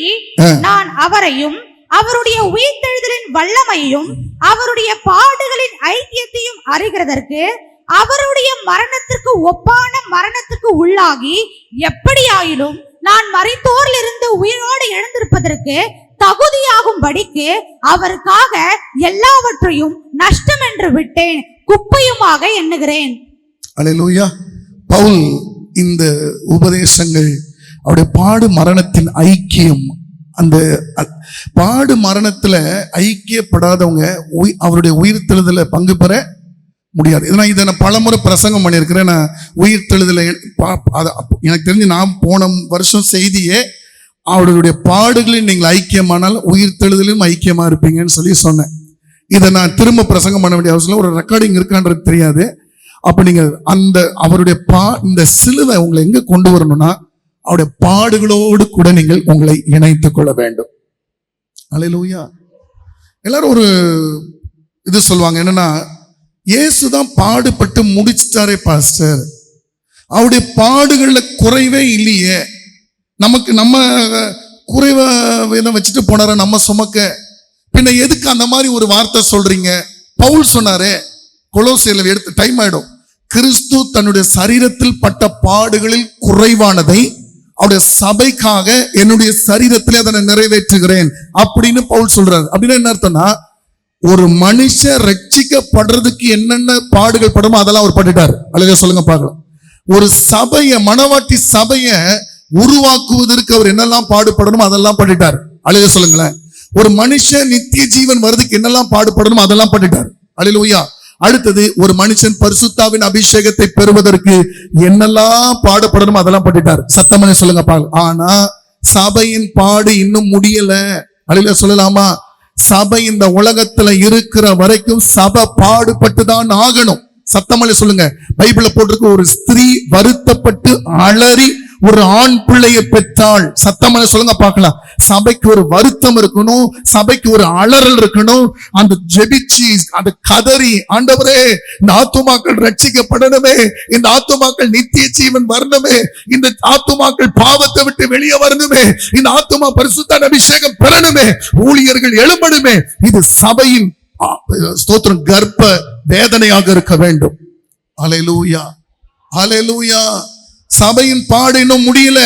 நான் அவரையும் அவருடைய உயிர்த்தெழுதலின் வல்லமையையும் அவருடைய பாடுகளின் ஐக்கியத்தையும் அறிகிறதற்கு அவருடைய மரணத்திற்கு ஒப்பான மரணத்துக்கு உள்ளாகி எப்படியாயிலும் நான் மரித்தோரில் இருந்து உயிரோடு எழுந்திருப்பதற்கு தகுதியாகும்படிக்கு அவருக்காக எல்லாவற்றையும் நஷ்டம் என்று விட்டேன், குப்பையுமாக எண்ணுகிறேன். அல்லேலூயா. பவுல் இந்த உபதேசங்கள், அவருடைய பாடு மரணத்தின் ஐக்கியம், அந்த பாடு மரணத்துல ஐக்கியப்படாதவங்க அவருடைய உயிர்த்தெழுதல பங்கு பெற முடியாது. இதை நான் பலமுறை பிரசங்கம் பண்ணியிருக்கிறேன். நான் உயிர்த்தெழுதல எனக்கு தெரிஞ்சு நான் போன வருஷம் செய்தியே அவருடைய பாடுகளில் நீங்கள் ஐக்கியமானால் உயிர்த்தெழுதலும் ஐக்கியமா இருப்பீங்கன்னு சொல்லி சொன்னேன். இதை நான் திரும்ப பிரசங்கம் பண்ண வேண்டிய அவசியம், ஒரு ரெக்கார்டிங் இருக்கான்றது தெரியாது. அப்ப நீங்க அந்த அவருடைய இந்த சிலுவை உங்களை எங்க கொண்டு வரணும்னா அவருடைய பாடுகளோடு கூட நீங்கள் உங்களை இணைத்துக் கொள்ள வேண்டும். அல்லேலூயா. எல்லாரும் ஒரு இது சொல்லுவாங்க, என்னன்னா இயேசுதான் பாடுபட்டு முடிச்சிட்டாரே பாஸ்டர், அவருடைய பாடுகள்ல குறைவே இல்லையே, நமக்கு நம்ம குறைவை வச்சுட்டு போனார நம்ம சுமக்க, பின்ன எதுக்கு அந்த மாதிரி ஒரு வார்த்தை சொல்றீங்க? பவுல் சொன்னாரே கொலோசியர்ல, எடுத்து டைம் ஆயிடும், கிறிஸ்து தன்னுடைய சரீரத்தில் பட்ட பாடுகளில் குறைவானதை அவருடைய சபைக்காக என்னுடைய சரீரத்திலே அதனை நிறைவேற்றுகிறேன் அப்படின்னு பவுல் சொல்றாரு. அப்படின்னு என்ன அர்த்தம்னா, ஒரு மனுஷன் ரட்சிக்கப்படுறதுக்கு என்னென்ன பாடுகள் படுமோ அதெல்லாம் அவர் பட்டுட்டார். அல்லது சொல்லுங்க பார்க்கலாம். ஒரு சபைய, மணவாட்டி சபைய உருவாக்குவதற்கு அவர் என்னெல்லாம் பாடுபடணும் அதெல்லாம் பட்டுட்டார். அல்லது சொல்லுங்களேன். ஒரு மனுஷன் நித்திய ஜீவன் வர்றதுக்கு என்னெல்லாம் பாடுபடணும் அதெல்லாம் பட்டுட்டார். அல்லேலூயா. அடுத்தது, ஒரு மனுஷன் பரிசுத்தாவின் அபிஷேகத்தை பெறுவதற்கு என்னெல்லாம் பாடுபடணும் அதெல்லாம் பட்டுட்டார். சத்தமனே சொல்லுங்க பாருங்க. ஆனா சபையின் பாடு இன்னும் முடியல. அல்லேலூயா சொல்லலாமா? சபை இந்த உலகத்துல இருக்கிற வரைக்கும் சபை பாடுபட்டு தான் ஆகணும். சத்தமலை சொல்லுங்க. பைபிள்ல போட்டிருக்கு, ஒரு ஸ்திரீ வருத்தப்பட்டு அலறி ஒரு ஆண் பிள்ளையை பெற்றாள். சத்தமலை சொல்லுங்க பார்க்கலாம். சபைக்கு ஒரு வருத்தம் இருக்கணும், சபைக்கு ஒரு அலறல் இருக்கணும். அந்த ஜெபிச்சி, அந்த கதறி, ஆண்டவரே இந்த ஆத்துமாக்கள் ரட்சிக்கப்படணுமே, இந்த ஆத்துமாக்கள் நித்திய ஜீவன் வரணுமே, இந்த ஆத்துமாக்கள் பாவத்தை விட்டு வெளியே வரணுமே, இந்த ஆத்துமா பரிசுத்த அபிஷேகம் பெறணுமே, ஊழியர்கள் எழும்பணுமே. இது சபையின் ஸ்தோத்திரம் கர்ப்ப வேதனையாக இருக்க வேண்டும். அல்லேலூயா, அல்லேலூயா. சபையின் பாடு இன்னும் முடியல.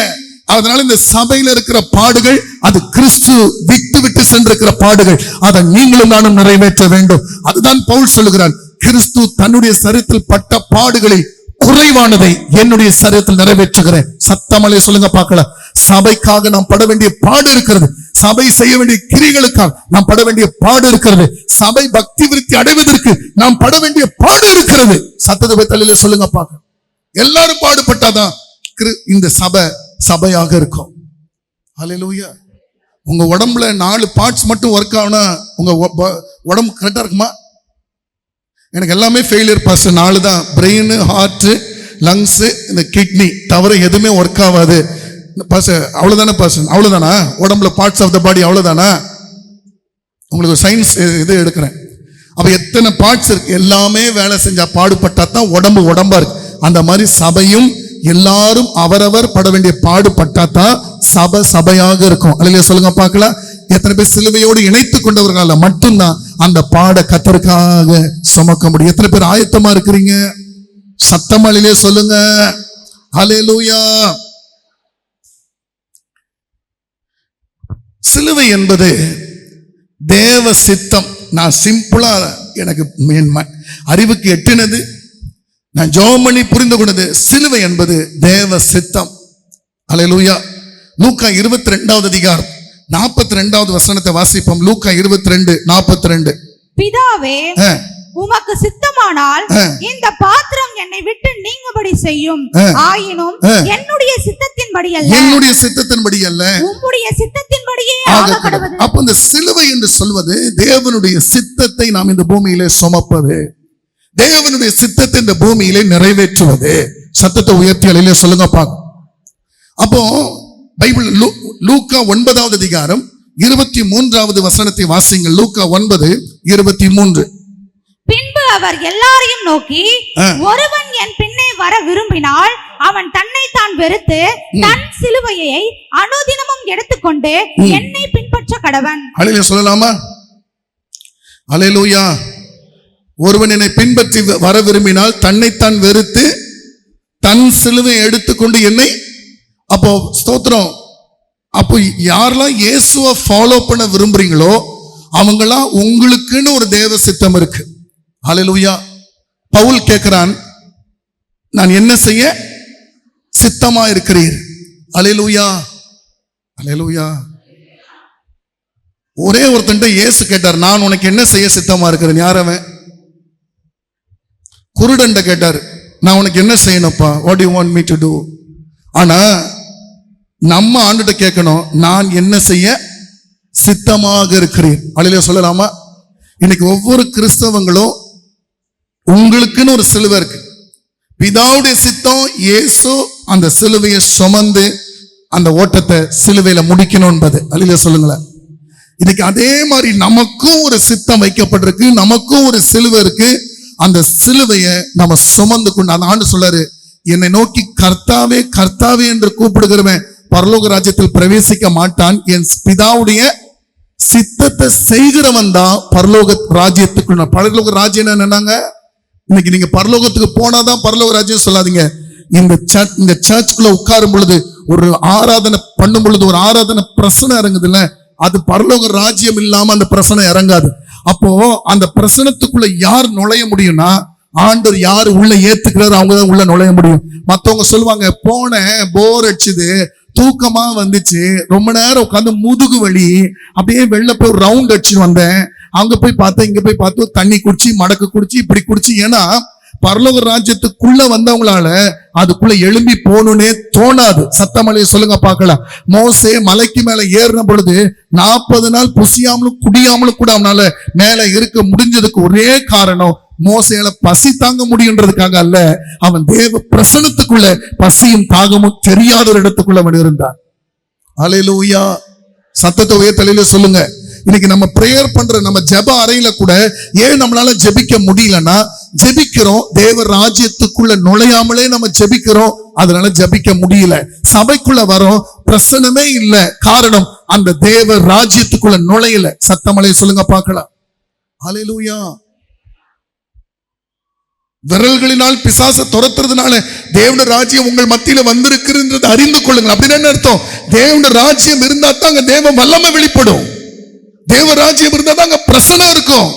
அதனால இந்த சபையில இருக்கிற பாடுகள், அது கிறிஸ்து விட்டு விட்டு சென்றிருக்கிற பாடுகள், அதை நீங்களும் நானும் நிறைவேற்ற வேண்டும். அதுதான் பவுல் சொல்லுகிறார், கிறிஸ்து தன்னுடைய சரீரத்தில் பட்ட பாடுகளில் குறைவானதை என்னுடைய சரீரத்தில் நிறைவேற்றுகிறேன். சத்தமலை சொல்லுங்க பார்க்கலாம். சபைக்காக நாம் பட வேண்டிய பாடு இருக்கிறது, சபை செய்ய வேண்டிய கிரிகளுக்காக நாம் பட வேண்டிய பாடு இருக்கிறது, சபை பக்தி விருத்தி அடைவதற்கு நாம் பட வேண்டிய பாடு இருக்கிறது. சத்தத்தை தலையில சொல்லுங்க பார்க்க. எல்லாரும் பாடுபட்டாதான் இந்த சபை சபையாக இருக்கும். அல்லேலூயா. உங்க உடம்புல 4 பார்ட்ஸ் மட்டும் ஒர்க் ஆகுனா உங்க உடம்பு கரெக்டா இருக்குமா? எனக்கு எல்லாமே ஃபெயிலியர் பாஸ்டர். 4 தான், பிரெயின், ஹார்ட், லங்ஸ், இந்த கிட்னி தவிர எதுவுமே ஒர்க் ஆகாது பாஸ்டர். அவ்வளவுதானே பாஸ்டர்? அவ்வளவுதானா? உடம்புல பார்ட்ஸ் ஆஃப் த பாடி அவ்வளவுதானா? உங்களுக்கு சயின்ஸ் இது எடுக்கிறேன். அப்ப எத்தனை பார்ட்ஸ் இருக்கு? எல்லாமே வேலை செஞ்சா பாடுபட்டா தான் உடம்பு உடம்பா இருக்கு. அந்த மாதிரி சபையும் எல்லாரும் அவரவர் பட வேண்டிய பாடுபட்டாதான் சபை சபையாக இருக்கும். அல்லையா சொல்லுங்க பார்க்கலாம். எத்தனை பேர் சிலுவையோடு இணைத்து கொண்டவர்களால மட்டும்தான் அந்த பாட கர்த்தருக்காக சுமக்க முடியும். எத்தனை பேர் ஆயத்தமா இருக்கிறீங்க? சத்தமளிலே சொல்லுங்க. அல்லேலூயா. சிலுவை என்பது தேவ சித்தம். நான் சிம்பிளா, எனக்கு அறிவுக்கு எட்டினது, நான் ஜெபம் பண்ணி புரிந்து கொண்டது, சிலுவை என்பது தேவ சித்தம். அல்லேலூயா. லூக்கா 22வது அதிகாரம் 42வது வசனத்தை வாசிப்போம். லூக்கா 22:42. பிதாவே, உமக்கு சித்தமானால் இந்த பாத்திரம் என்னை விட்டு நீங்கும்படி செய்யும். ஆயினும் என்னுடைய சித்தத்தின்படி அல்ல, என்னுடைய சித்தத்தின்படி அல்ல, உம்முடைய சித்தத்தின்படியே ஆக கடவுது. அப்ப இந்த சிலுவை என்று சொல்வது தேவனுடைய சித்தத்தை நாம் இந்த பூமியிலே சுமப்பது, தேவனுடைய சித்தத்தை இந்த பூமியிலே நிறைவேற்றுவது. சத்தத்தை உயர்த்தி அலையிலே சொல்லுங்க பாக்க. அப்போ பைபிள் லூக்கா 9வது அதிகாரம் 23வது வசனத்தை வாசிங்கள். லூக்கா 9:23. பின்பு அவர் எல்லாரையும் நோக்கி, ஒருவன் என் பின்னே வர விரும்பினால் அவன் தன்னை தான் வெறுத்து தன் சிலுவையை அனுதினமும் எடுத்துக்கொண்டு என்னை பின்பற்ற கடவன். அல்லேலூயா சொல்லலாமா? அல்லேலூயா. ஒருவன் என்னை பின்பற்றி வர விரும்பினால் தன்னைத்தான் வெறுத்து தன் சிலுவையை எடுத்துக்கொண்டு என்னை. அப்போ ஸ்தோத்திரம். அப்போ யாரெல்லாம் இயேசுவை ஃபாலோ பண்ண விரும்புறீங்களோ அவங்கெல்லாம் உங்களுக்குன்னு ஒரு தேவ சித்தம் இருக்கு. அல்லேலூயா. பவுல் கேட்கிறான், நான் என்ன செய்ய சித்தமா இருக்கிறீர்? அல்லேலூயா, அல்லேலூயா. ஒரே ஒருத்தன்ட்ட இயேசு கேட்டார், நான் உனக்கு என்ன செய்ய சித்தமா இருக்கிறேன்? யாரவன்? குருடன்ட்ட கேட்டார், நான் உனக்கு என்ன செய்யணும்ப்பா? What you want me to do? ஆனா நம்ம ஆண்டுகிட்ட கேட்கணும், நான் என்ன செய்ய சித்தமாக இருக்கிறேன். அல்லேலூயா சொல்லலாமா? இன்னைக்கு ஒவ்வொரு கிறிஸ்தவங்களும் உங்களுக்குன்னு ஒரு சிலுவை இருக்கு. பிதாவுடைய சித்தம், இயேசு அந்த சிலுவையை சுமந்து அந்த ஓட்டத்தை சிலுவையில முடிக்கணும் என்பது. அல்லேலூயா சொல்லுங்களேன். இன்னைக்கு அதே மாதிரி நமக்கும் ஒரு சித்தம் வைக்கப்பட்டிருக்கு, நமக்கும் ஒரு சிலுவை இருக்கு. அந்த சிலுவையை நம்ம சுமந்து கொண்டு அந்த ஆண்டு சொல்றாரு, என்னை நோக்கி கர்த்தாவே கர்த்தாவே என்று கூப்பிடுகிறவன் பரலோக ராஜ்யத்தில் பிரவேசிக்க மாட்டான், என் பிதாவுடைய சித்தத்தை செய்கிறவன் தான் பரலோக ராஜ்யத்துக்குள்ள. பரலோக ராஜ்யம் என்னன்னாங்க, இன்னைக்கு நீங்க பரலோகத்துக்கு போனாதான் பரலோக ராஜ்யம் சொல்லாதீங்க. இந்த சர்ச்சுக்குள்ள உட்காரும் பொழுது, ஒரு ஆராதனை பண்ணும் பொழுது, ஒரு ஆராதனை பிரசனம் இறங்குது இல்ல, அது பரலோக ராஜ்யம் இல்லாம அந்த பிரசனம் இறங்காது. அப்போ அந்த பிரசனத்துக்குள்ள யார் நுழைய முடியும்னா, ஆண்டவர் யாரு உள்ள ஏத்துக்கிறாரு அவங்கதான் உள்ள நுழைய முடியும். மத்தவங்க சொல்லுவாங்க, போனேன் போர் அடிச்சுது, தூக்கமா வந்துச்சு, ரொம்ப நேரம் உட்காந்து முதுகு வலி, அப்படியே வெளில போய் ஒரு ரவுண்ட் அடிச்சு வந்தேன், அங்க போய் பார்த்தேன் இங்க போய் பார்த்தோம், தண்ணி குடிச்சு மடக்கு குடிச்சு இப்படி குடிச்சு. ஏன்னா பரலோக ராஜ்யத்துக்குள்ள வந்தவங்களால அதுக்குள்ள எழும்பி போகணும்னே தோணாது. சத்தமலையை சொல்லுங்க பார்க்கலாம். மோசே மலைக்கு மேல ஏறின பொழுது 40 நாள் புசியாமலும் குடியாமலும் கூட அவனால மேல இருக்க முடிஞ்சதுக்கு ஒரே காரணம், மோசேல பசி தாங்க முடியுன்றதுக்காக அல்ல, அவன் தேவ பிரசனத்துக்குள்ள பசியும் தாகமும் தெரியாத ஒரு இடத்துக்குள்ள அவன் இருந்தான். அல்லேலூயா. சத்தத்தை உயர்த்தலையில சொல்லுங்க. இன்னைக்கு நம்ம பிரேயர் பண்ற நம்ம ஜெப அறையில கூட ஏன் நம்மளால ஜெபிக்க முடியலன்னா, ஜெபிக்கிறோம், தேவ ராஜ்யத்துக்குள்ள நுழையாமலே நம்ம ஜெபிக்கிறோம், அதனால ஜெபிக்க முடியல. சபைக்குள்ள வரோம், பிரசனமே இல்ல, காரணம் அந்த தேவ ராஜ்யத்துக்குள்ள நுழையல. சத்தமலை சொல்லுங்க பார்க்கலாம். அல்லேலூயா. விரல்களினால் பிசாசை துரத்துறதுனால தேவனுடைய ராஜ்யம் உங்கள் மத்தியில வந்திருக்கிறது அறிந்து கொள்ளுங்கள். அப்படின்னு என்ன அர்த்தம்? தேவனுடைய ராஜ்யம் இருந்தா தான் அங்க தேவ வல்லமை வெளிப்படும். தேவராஜ்யம் இருந்தா தான் அங்க பிரசனம் இருக்கும்.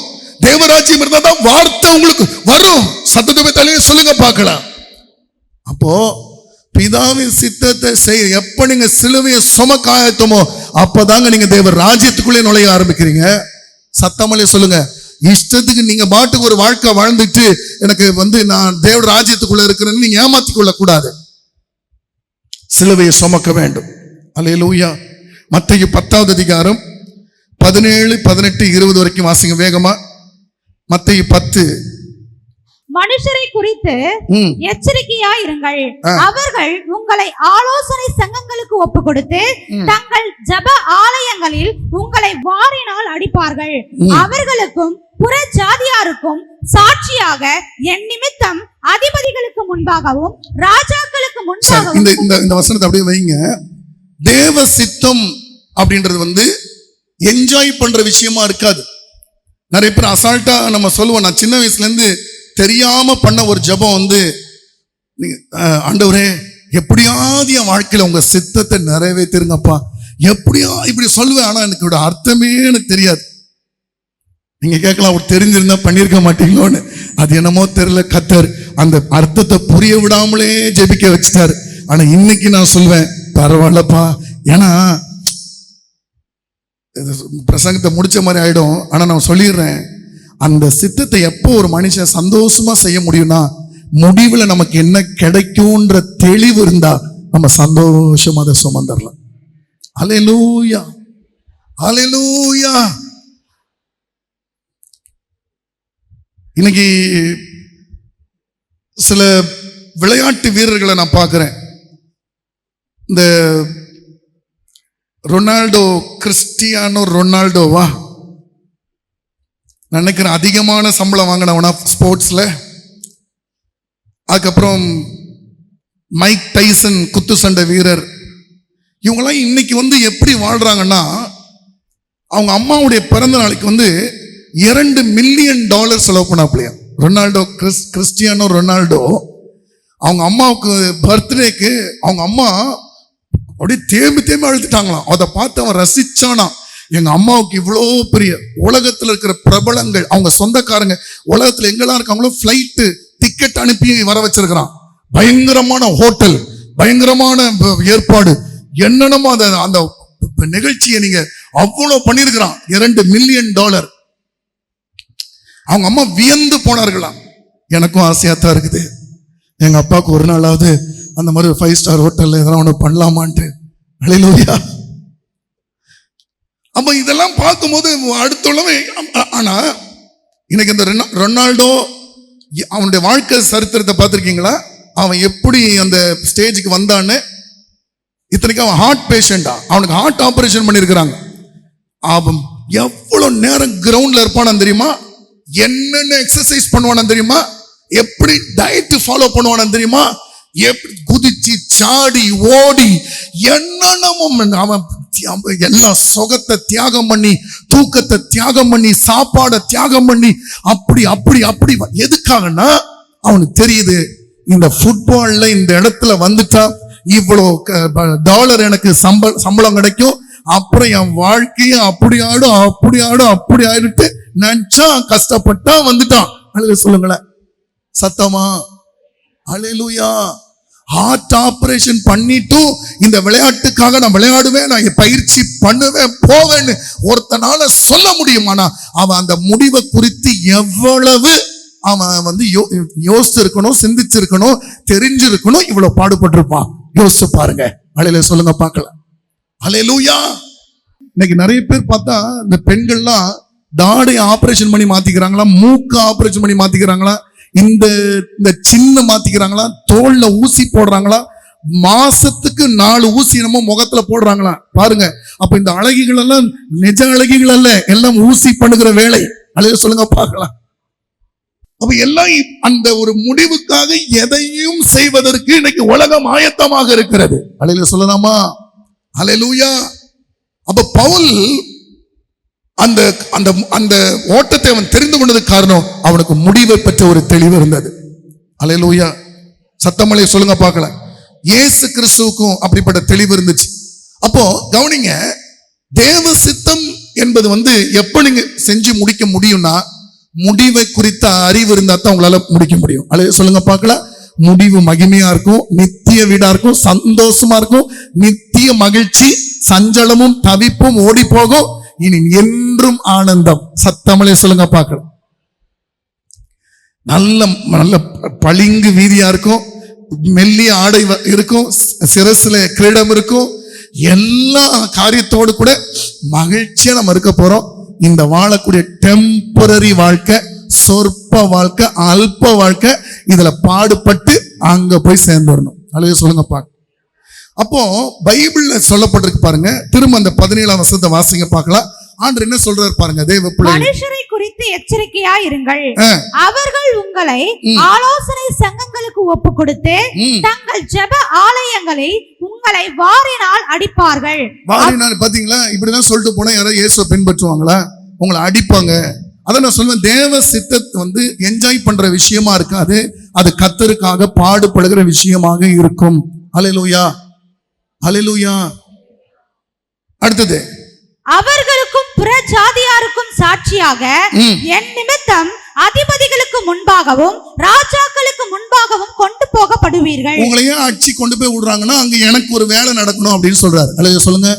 தேவராஜ்யம் இருந்தா தான் வார்த்தை உங்களுக்கு வரும். சத்தத்தை தலையை சொல்லுங்க பார்க்கலாம். அப்போ பிதாவின் சித்தத்தை செய்ய எப்ப நீங்க சிலுவையை சுமக்காயத்தமோ அப்பதாங்க நீங்க தேவ ராஜ்யத்துக்குள்ளே நுழைய ஆரம்பிக்கிறீங்க. சத்தமலே சொல்லுங்க. இஷ்டத்துக்கு நீங்க பாட்டுக்கு ஒரு வாழ்க்கை வாழ்ந்துட்டு எனக்கு நான் தேவ ராஜ்யத்துக்குள்ள இருக்கிறேன்னு நீங்க ஏமாத்திக் கொள்ள கூடாது. சிலுவையை சுமக்க வேண்டும். அல்லேலூயா. மத்தேயு 10வது அதிகாரம் 17, 18, 20 வரைக்கும் வாசிங்க வேகமா. மத்தேயு 10. மனுஷரை குறித்து எச்சரிக்கையாயிருங்கள், அவர்கள் உங்களை ஆலோசனை சங்கங்களுக்கு ஒப்பு கொடுத்து தங்கள் ஜப ஆலயங்களில் உங்களை வாரினால் அடிப்பார்கள். அவர்களுக்கும் புற ஜாதியாருக்கும் சாட்சியாக என் நிமித்தம் அதிபதிகளுக்கு முன்பாகவும் ராஜாக்களுக்கு முன்பாகவும். இந்த வசனத்தை அப்படியே வைங்க. தேவ சித்தம் அப்படின்றது என்ஜாய் பண்ற விஷயமா இருக்காது. நிறைய பேர் அசால்ட்டா நம்ம சொல்லுவோம். நான் சின்ன வயசுல இருந்து தெரியாம பண்ண ஒரு ஜெபம் ஆண்டவரே எப்படியாவது என் வாழ்க்கையில உங்க சித்தத்தை நிறைவேற்றிருங்கப்பா, எப்படியா இப்படி சொல்லுவேன். ஆனா எனக்கு அர்த்தமே எனக்கு தெரியாது. நீங்க கேட்கலாம், அவர் தெரிஞ்சிருந்தா பண்ணிருக்க மாட்டீங்களோன்னு. அது என்னமோ தெரியல, கர்த்தர் அந்த அர்த்தத்தை புரிய விடாமலே ஜெபிக்க வச்சுட்டாரு. ஆனா இன்னைக்கு நான் சொல்வேன், பரவாயில்லப்பா. ஏன்னா பிரசங்கத்தை முடிச்ச மாதிரி ஆயிடும். ஆனா நான் சொல்லிடுறேன், அந்த சித்தத்தை எப்போ ஒரு மனுஷன் சந்தோஷமா செய்ய முடியும்னா, முடிவுல நமக்கு என்ன கிடைக்கும்ன்ற தெளிவு இருந்தா நம்ம சந்தோஷமா அதை சுமந்துடலாம். அல்லேலூயா, அல்லேலூயா. இன்னைக்கு சில விளையாட்டு வீரர்களை நான் பார்க்கிறேன். இந்த ரொனால்டோ, கிறிஸ்டியானோ ரொனால்டோவா நினைக்கிறேன், அதிகமான சம்பளம் வாங்கினவனா ஸ்போர்ட்ஸ்ல. அதுக்கப்புறம் மைக் டைசன், குத்து சண்டை வீரர். இவங்கெல்லாம் இன்னைக்கு எப்படி வாழ்றாங்கன்னா, அவங்க அம்மாவுடைய பிறந்த நாளைக்கு $2 மில்லியன் செலவு பண்ணாப்லையா ரொனால்டோ. கிறிஸ்டியானோ ரொனால்டோ அவங்க அம்மாவுக்கு பர்த்டேக்கு அவங்க அம்மா அப்படியே தேம்பி அழுத்துட்டாங்களாம். அதை பார்த்து அவன் ரசிச்சானா, எங்க அம்மாவுக்கு இவ்வளோ பெரிய உலகத்துல இருக்கிற பிரபலங்கள், அவங்க சொந்தக்காரங்க உலகத்துல எங்கெல்லாம் இருக்காங்களோ ஃபிளைட்டு டிக்கெட் அனுப்பி வர வச்சிருக்கிறான். பயங்கரமான ஹோட்டல், பயங்கரமான ஏற்பாடு, என்னென்னமோ அந்த நிகழ்ச்சியை நீங்க அவ்வளவு பண்ணிருக்கிறான். $2 மில்லியன். அவங்க அம்மா வியந்து போனார்களாம். எனக்கும் ஆசையா தான் இருக்குது, எங்க அப்பாவுக்கு ஒரு நாளாவது அந்த மாதிரி 5 ஸ்டார் ஹோட்டல்ல எதனா ஒண்ணு பண்ணலாமான்ட்டு. அல்லேலூயா. அப்ப இதெல்லாம் பார்க்கும்போது அடுத்துள்ளவே. ஆனா இன்னைக்கு இந்த ரொனால்டோ அவனுடைய வாழ்க்கை சரித்திரத்தை பார்த்திருக்கீங்களா? அவன் எப்படி அந்த ஸ்டேஜுக்கு வந்தான்னு இத்தனைக்கு அவன் ஹார்ட் பேஷண்டா, அவனுக்கு ஹார்ட் ஆபரேஷன் பண்ணிருக்கிறாங்க. அவன் எவ்வளவு நேரம் கிரவுண்ட்ல இருப்பானு தெரியுமா, என்னென்ன எக்ஸசைஸ் பண்ணுவானு தெரியுமா, எப்படி டயட் ஃபாலோ பண்ணுவானு தெரியுமா, எப்படி குதிச்சு சாடி ஓடி என்னென்னமோ அவன் எல்லா சுகத்தை தியாகம் பண்ணி, தூக்கத்தை தியாகம் பண்ணி, சாப்பாடை தியாகம் பண்ணி, அப்படி அப்படி அப்படி. எதுக்காகனா அவனுக்கு தெரியுது, இந்த ஃபுட்பால்ல இந்த இடத்துல வந்துட்டா இவ்வளவு டாலர் எனக்கு சம்பளம் கிடைக்கும், அப்புறம் என் வாழ்க்கையும் அப்படி ஆடும் அப்படி ஆடும் அப்படி ஆயிட்டு நினைச்சா கஷ்டப்பட்டா வந்துட்டான். அழுக சொல்லுங்களேன் சத்தமா, அல்லேலூயா. ஹார்ட் ஆபரேஷன் பண்ணிட்டு இந்த விளையாட்டுக்காக நான் விளையாடுவேன், நான் பயிற்சி பண்ணுவேன் போவேன்னு ஒருத்தனால சொல்ல முடியுமானா, அவன் அந்த முடிவை குறித்து எவ்வளவு அவன் வந்து யோசிச்சிருக்கணும், சிந்திச்சிருக்கணும், தெரிஞ்சிருக்கணும், இவ்வளவு பாடுபட்டிருப்பான். யோசிச்சு பாருங்க. அலையில சொல்லுங்க பார்க்கலாம். அல்லேலூயா. இன்னைக்கு நிறைய பேர் பார்த்தா இந்த பெண்கள்லாம் தாடை ஆபரேஷன் பண்ணி மாத்திக்கிறாங்களா, மூக்க ஆபரேஷன் பண்ணி மாத்திக்கிறாங்களா, இந்த சின்ன மாத்திக்கிறாங்களா, தோல்ல ஊசி போடுறாங்களா, மாசத்துக்கு 4 ஊசி நம்ம முகத்துல போடுறாங்களா பாருங்க. அப்ப இந்த அழகிகள் எல்லாம் நிஜ அழகிகள் அல்ல, எல்லாம் ஊசி பண்ணுகிற வேலை. அழகு சொல்லுங்க பார்க்கலாம். அப்ப எல்லாம் அந்த ஒரு முடிவுக்காக எதையும் செய்வதற்கு இன்னைக்கு உலகம் ஆயத்தமாக இருக்கிறது. அழகு சொல்லலாமா? அல்லேலூயா. அப்ப பவுல் அந்த அந்த அந்த ஓட்டத்தை அவன் தெரிந்து கொண்டதுக்கு காரணம் அவனுக்கு முடிவை பற்றி ஒரு தெளிவு இருந்தது. அல்லேலூயா. சத்தமலை சொல்லுங்க பார்க்கலாம். இயேசு கிறிஸ்துவுக்கும் அப்படிப்பட்ட தெளிவு இருந்துச்சு. அப்போ கவனிங்க, தேவ சித்தம் என்பது எப்ப நீங்க செஞ்சு முடிக்க முடியும்னா, முடிவை குறித்த அறிவு இருந்தா தான் உங்களால முடிக்க முடியும். அல்லது சொல்லுங்க பார்க்கலாம். முடிவு மகிமையா இருக்கும், நித்திய வீடா இருக்கும், சந்தோஷமா இருக்கும், நித்திய மகிழ்ச்சி, சஞ்சலமும் தவிப்பும் ஓடி போகும், இனி என்றும் ஆனந்தம். சத்தமலே சொல்லுங்க பார்க்கலாம். நல்ல நல்ல பளிங்கு வீதியா இருக்கும், மெல்லிய ஆடை இருக்கும், சிரசுல கிரீடம் இருக்கும், எல்லா காரியத்தோடு கூட மகிழ்ச்சியா நம்ம இருக்க போறோம். இந்த வாழக்கூடிய டெம்பரரி வாழ்க்கை, சொற்ப வாழ்க்கை, அல்ப வாழ்க்கை, இதுல பாடுபட்டு அங்க போய் சேர்ந்து வரணும். அல்லது சொல்லுங்க பாக்க. அப்போ பைபிள்ல சொல்லப்பட்டிருக்கு பாருங்க, திரும்ப அந்த 17ஆம் வசனத்தை வாசிங்க பார்க்கலாம். ஆண்டவர் என்ன சொல்றாரு பாருங்க. தேவ பிள்ளைகளே, மனுஷரை குறித்து எச்சரிக்கையா இருங்கள். அவர்கள் உங்களை ஆலோசனை சங்கங்களுக்கு ஒப்பு கொடுத்து தங்கள் ஜெப ஆலயங்களை உங்களை வாரினால் அடிப்பார்கள். வாரினால் பாத்தீங்களா, இப்படிதான் சொல்லிட்டு போனா யாராவது இயேசுவை பின்பற்றுவாங்களா? உங்களை அடிப்பாங்க. அதான் நான் சொல்லுவேன், தேவ சித்தத்தை என்ஜாய் பண்ற விஷயமா இருக்காது, அது கர்த்தருக்காக பாடுபடுகிற விஷயமாக இருக்கும். அல்லேலூயா, அல்லேலூயா. அடுத்தது, அவர்களுக்கும் புற ஜாதியாருக்கும் சாட்சியாக என் நிமித்தம் அதிபதிகளுக்கு முன்பாகவும் ராஜாக்களுக்கு முன்பாகவும் கொண்டு போகப்படுவீர்கள். உங்களையே ஆட்சி கொண்டு போய் விடுறாங்கன்னா அங்க எனக்கு ஒரு வேலை நடக்கணும் அப்படின்னு சொல்றாரு. அல்லது சொல்லுங்க.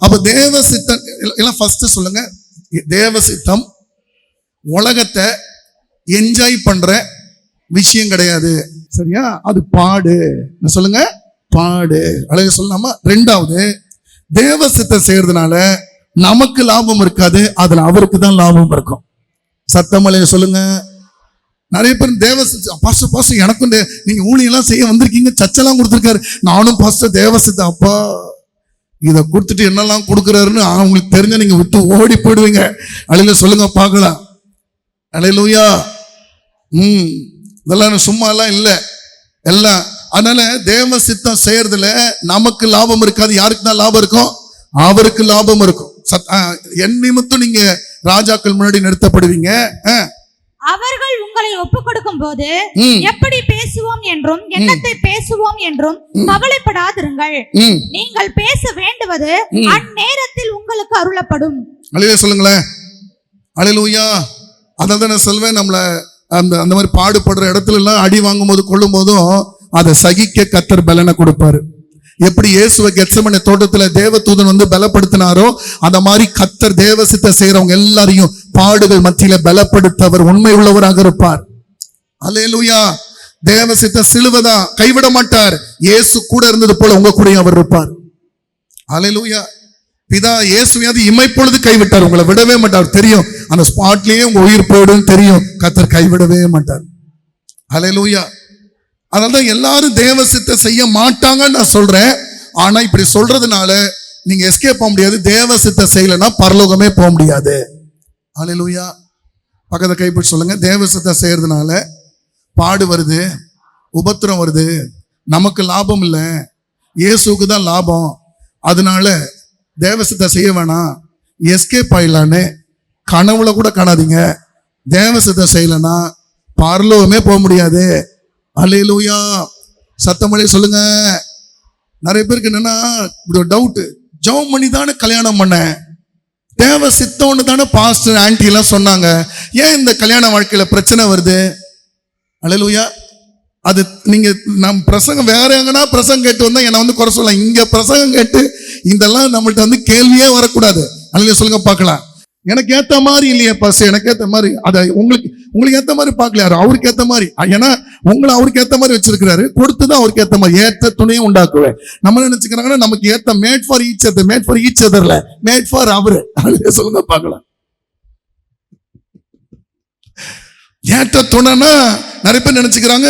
அப்ப தேவ சித்தம் எல்லாம் ஃபர்ஸ்ட் சொல்லுங்க. தேவ சித்தம் உலகத்தை என்ஜாய் பண்ற விஷயம் கிடையாது, சரியா? அது பாடு. சொல்லுங்க, பாடு. அழகு சொல்லலாமா? ரெண்டாவது, தேவ சித்தம் செய்யறதுனால நமக்கு லாபம் இருக்காது, அதுல அவருக்கு தான் லாபம் இருக்கும். சத்தமலைய சொல்லுங்க. நிறைய பேர் தேவ பாஸ்டர் பாஸ்டர் எனக்கும் நீங்க ஊழியெல்லாம் செய்ய வந்திருக்கீங்க, சச்செல்லாம் கொடுத்துருக்காரு, நானும் பாஸ்டர் தேவ சித்தம். அப்பா இதை கொடுத்துட்டு என்னெல்லாம் கொடுக்குறாருன்னு அவங்களுக்கு தெரிஞ்ச நீங்க விட்டு ஓடி போயிடுவீங்க. அலையில சொல்லுங்க பார்க்கலாம். அல்லேலூயா. இதெல்லாம் சும்மா எல்லாம் இல்லை எல்லாம். அதனால தேவ சித்தம் செய்யறதுல நமக்கு லாபம் இருக்காது, யாருக்கு தான் லாபம் இருக்கும்? அவருக்கு லாபம் இருக்கும். என் நிமித்தம் நீங்க ராஜாக்கள் முன்னாடி நிறுத்தப்படுவீங்க. அவர்கள் உங்களை ஒப்பு கொடுக்கும் போது எப்படி பேசுவோம் என்றும் என்னத்தை பேசுவோம் என்றும் கவலைப்படாதிருங்கள். நீங்கள் பேச வேண்டுவது அந்நேரத்தில் உங்களுக்கு அருளப்படும். அல்லேலூயா சொல்லுங்களேன். அல்லேலூயா. அதான் நான் சொல்வேன், நம்மள அந்த மாதிரி பாடுபடுற இடத்துல எல்லாம் அடி வாங்கும் போது கொள்ளும் போதும் அதை சகிக்க கர்த்தர் பலனை கொடுப்பாரு. எப்படி இயேசுவை கெத்செமனே தோட்டத்துல தேவதூதன் பலப்படுத்தினாரோ அந்த மாதிரி கர்த்தர் தேவ சித்தம் செய்யறவங்க எல்லாரையும் பாடுகள் மத்தியில பலப்படுத்தவர் உண்மை உள்ளவராக இருப்பார். அல்லேலூயா. தேவ சித்தம் சிலுவைதான், கைவிட மாட்டார். இயேசு கூட இருந்தது போல உங்க கூட அவர் இருப்பார். அல்லேலூயா. பிதா இயேசுவையாவது இமைப்பொழுது கைவிட்டார், உங்களை விடவே மாட்டார். தெரியும், அந்த ஸ்பாட்லயே உங்க உயிர் போயிடும் தெரியும், கர்த்தர் கைவிடவே மாட்டார். அல்லேலூயா. அதனால்தான் எல்லாரும் தேவ சித்தம் செய்ய மாட்டாங்கன்னு நான் சொல்றேன். ஆனா இப்படி சொல்றதுனால நீங்க எஸ்கேப் போக முடியாது. தேவ சித்த செய்யலைன்னா பரலோகமே போக முடியாது. ஹல்லேலூயா. பக்கத்தை கைப்பிடி சொல்லுங்க. தேவ சித்த செய்யறதுனால பாடு வருது, உபத்திரம் வருது, நமக்கு லாபம் இல்லை, இயேசுக்கு தான் லாபம், அதனால தேவசித்த செய்ய வேணாம், எஸ்கேப் ஆயிடலான்னு கனவுல கூட காணாதீங்க. தேவசித்த செய்யலன்னா பரலோகமே போக முடியாது. அல்லேலூயா. சத்தமளே சொல்லுங்க. நிறைய பேருக்கு என்னன்னா இப்படி ஒரு டவுட், ஜெபம் பண்ணி தானே கல்யாணம் பண்ண, தேவ சித்தம்னு தானே பாஸ்டர் ஆன்டி எல்லாம் சொன்னாங்க, ஏன் இந்த கல்யாண வாழ்க்கையில பிரச்சனை வருது? அல்லேலூயா. அது நீங்க நம் பிரசங்கம் வேற எங்கன்னா பிரசங்கம் கேட்டு வந்தா என்னை குறை சொல்லலாம். இங்க பிரசங்கம் கேட்டு இதெல்லாம் நம்மள்ட்ட கேள்வியே வரக்கூடாது. அல்லேலூயா சொல்லுங்க பார்க்கலாம். எனக்கு ஏத்த மாதிரி இல்லையே பாஸ்டர், எனக்கு ஏத்த மாதிரி, அதை உங்களுக்கு ஏத்த மாதிரி பார்க்கல, அவருக்கு ஏத்த மாதிரி. ஏன்னா உங்களை அவருக்கு ஏத்த மாதிரி வச்சிருக்கிறாரு, கொடுத்துதான் அவருக்கு ஏத்த மாதிரி ஏற்ற துணையும் உண்டாக்குவேன். நம்ம நினைச்சுக்கிறாங்கன்னா நமக்கு ஏத்த made for each other, made for each அதர்ல மேட் ஃபார் அவரு. அல்லேலூயா சொல்லுங்க பார்க்கலாம். ஏற்ற துணைனா நிறைய பேர் நினைச்சுக்கிறாங்க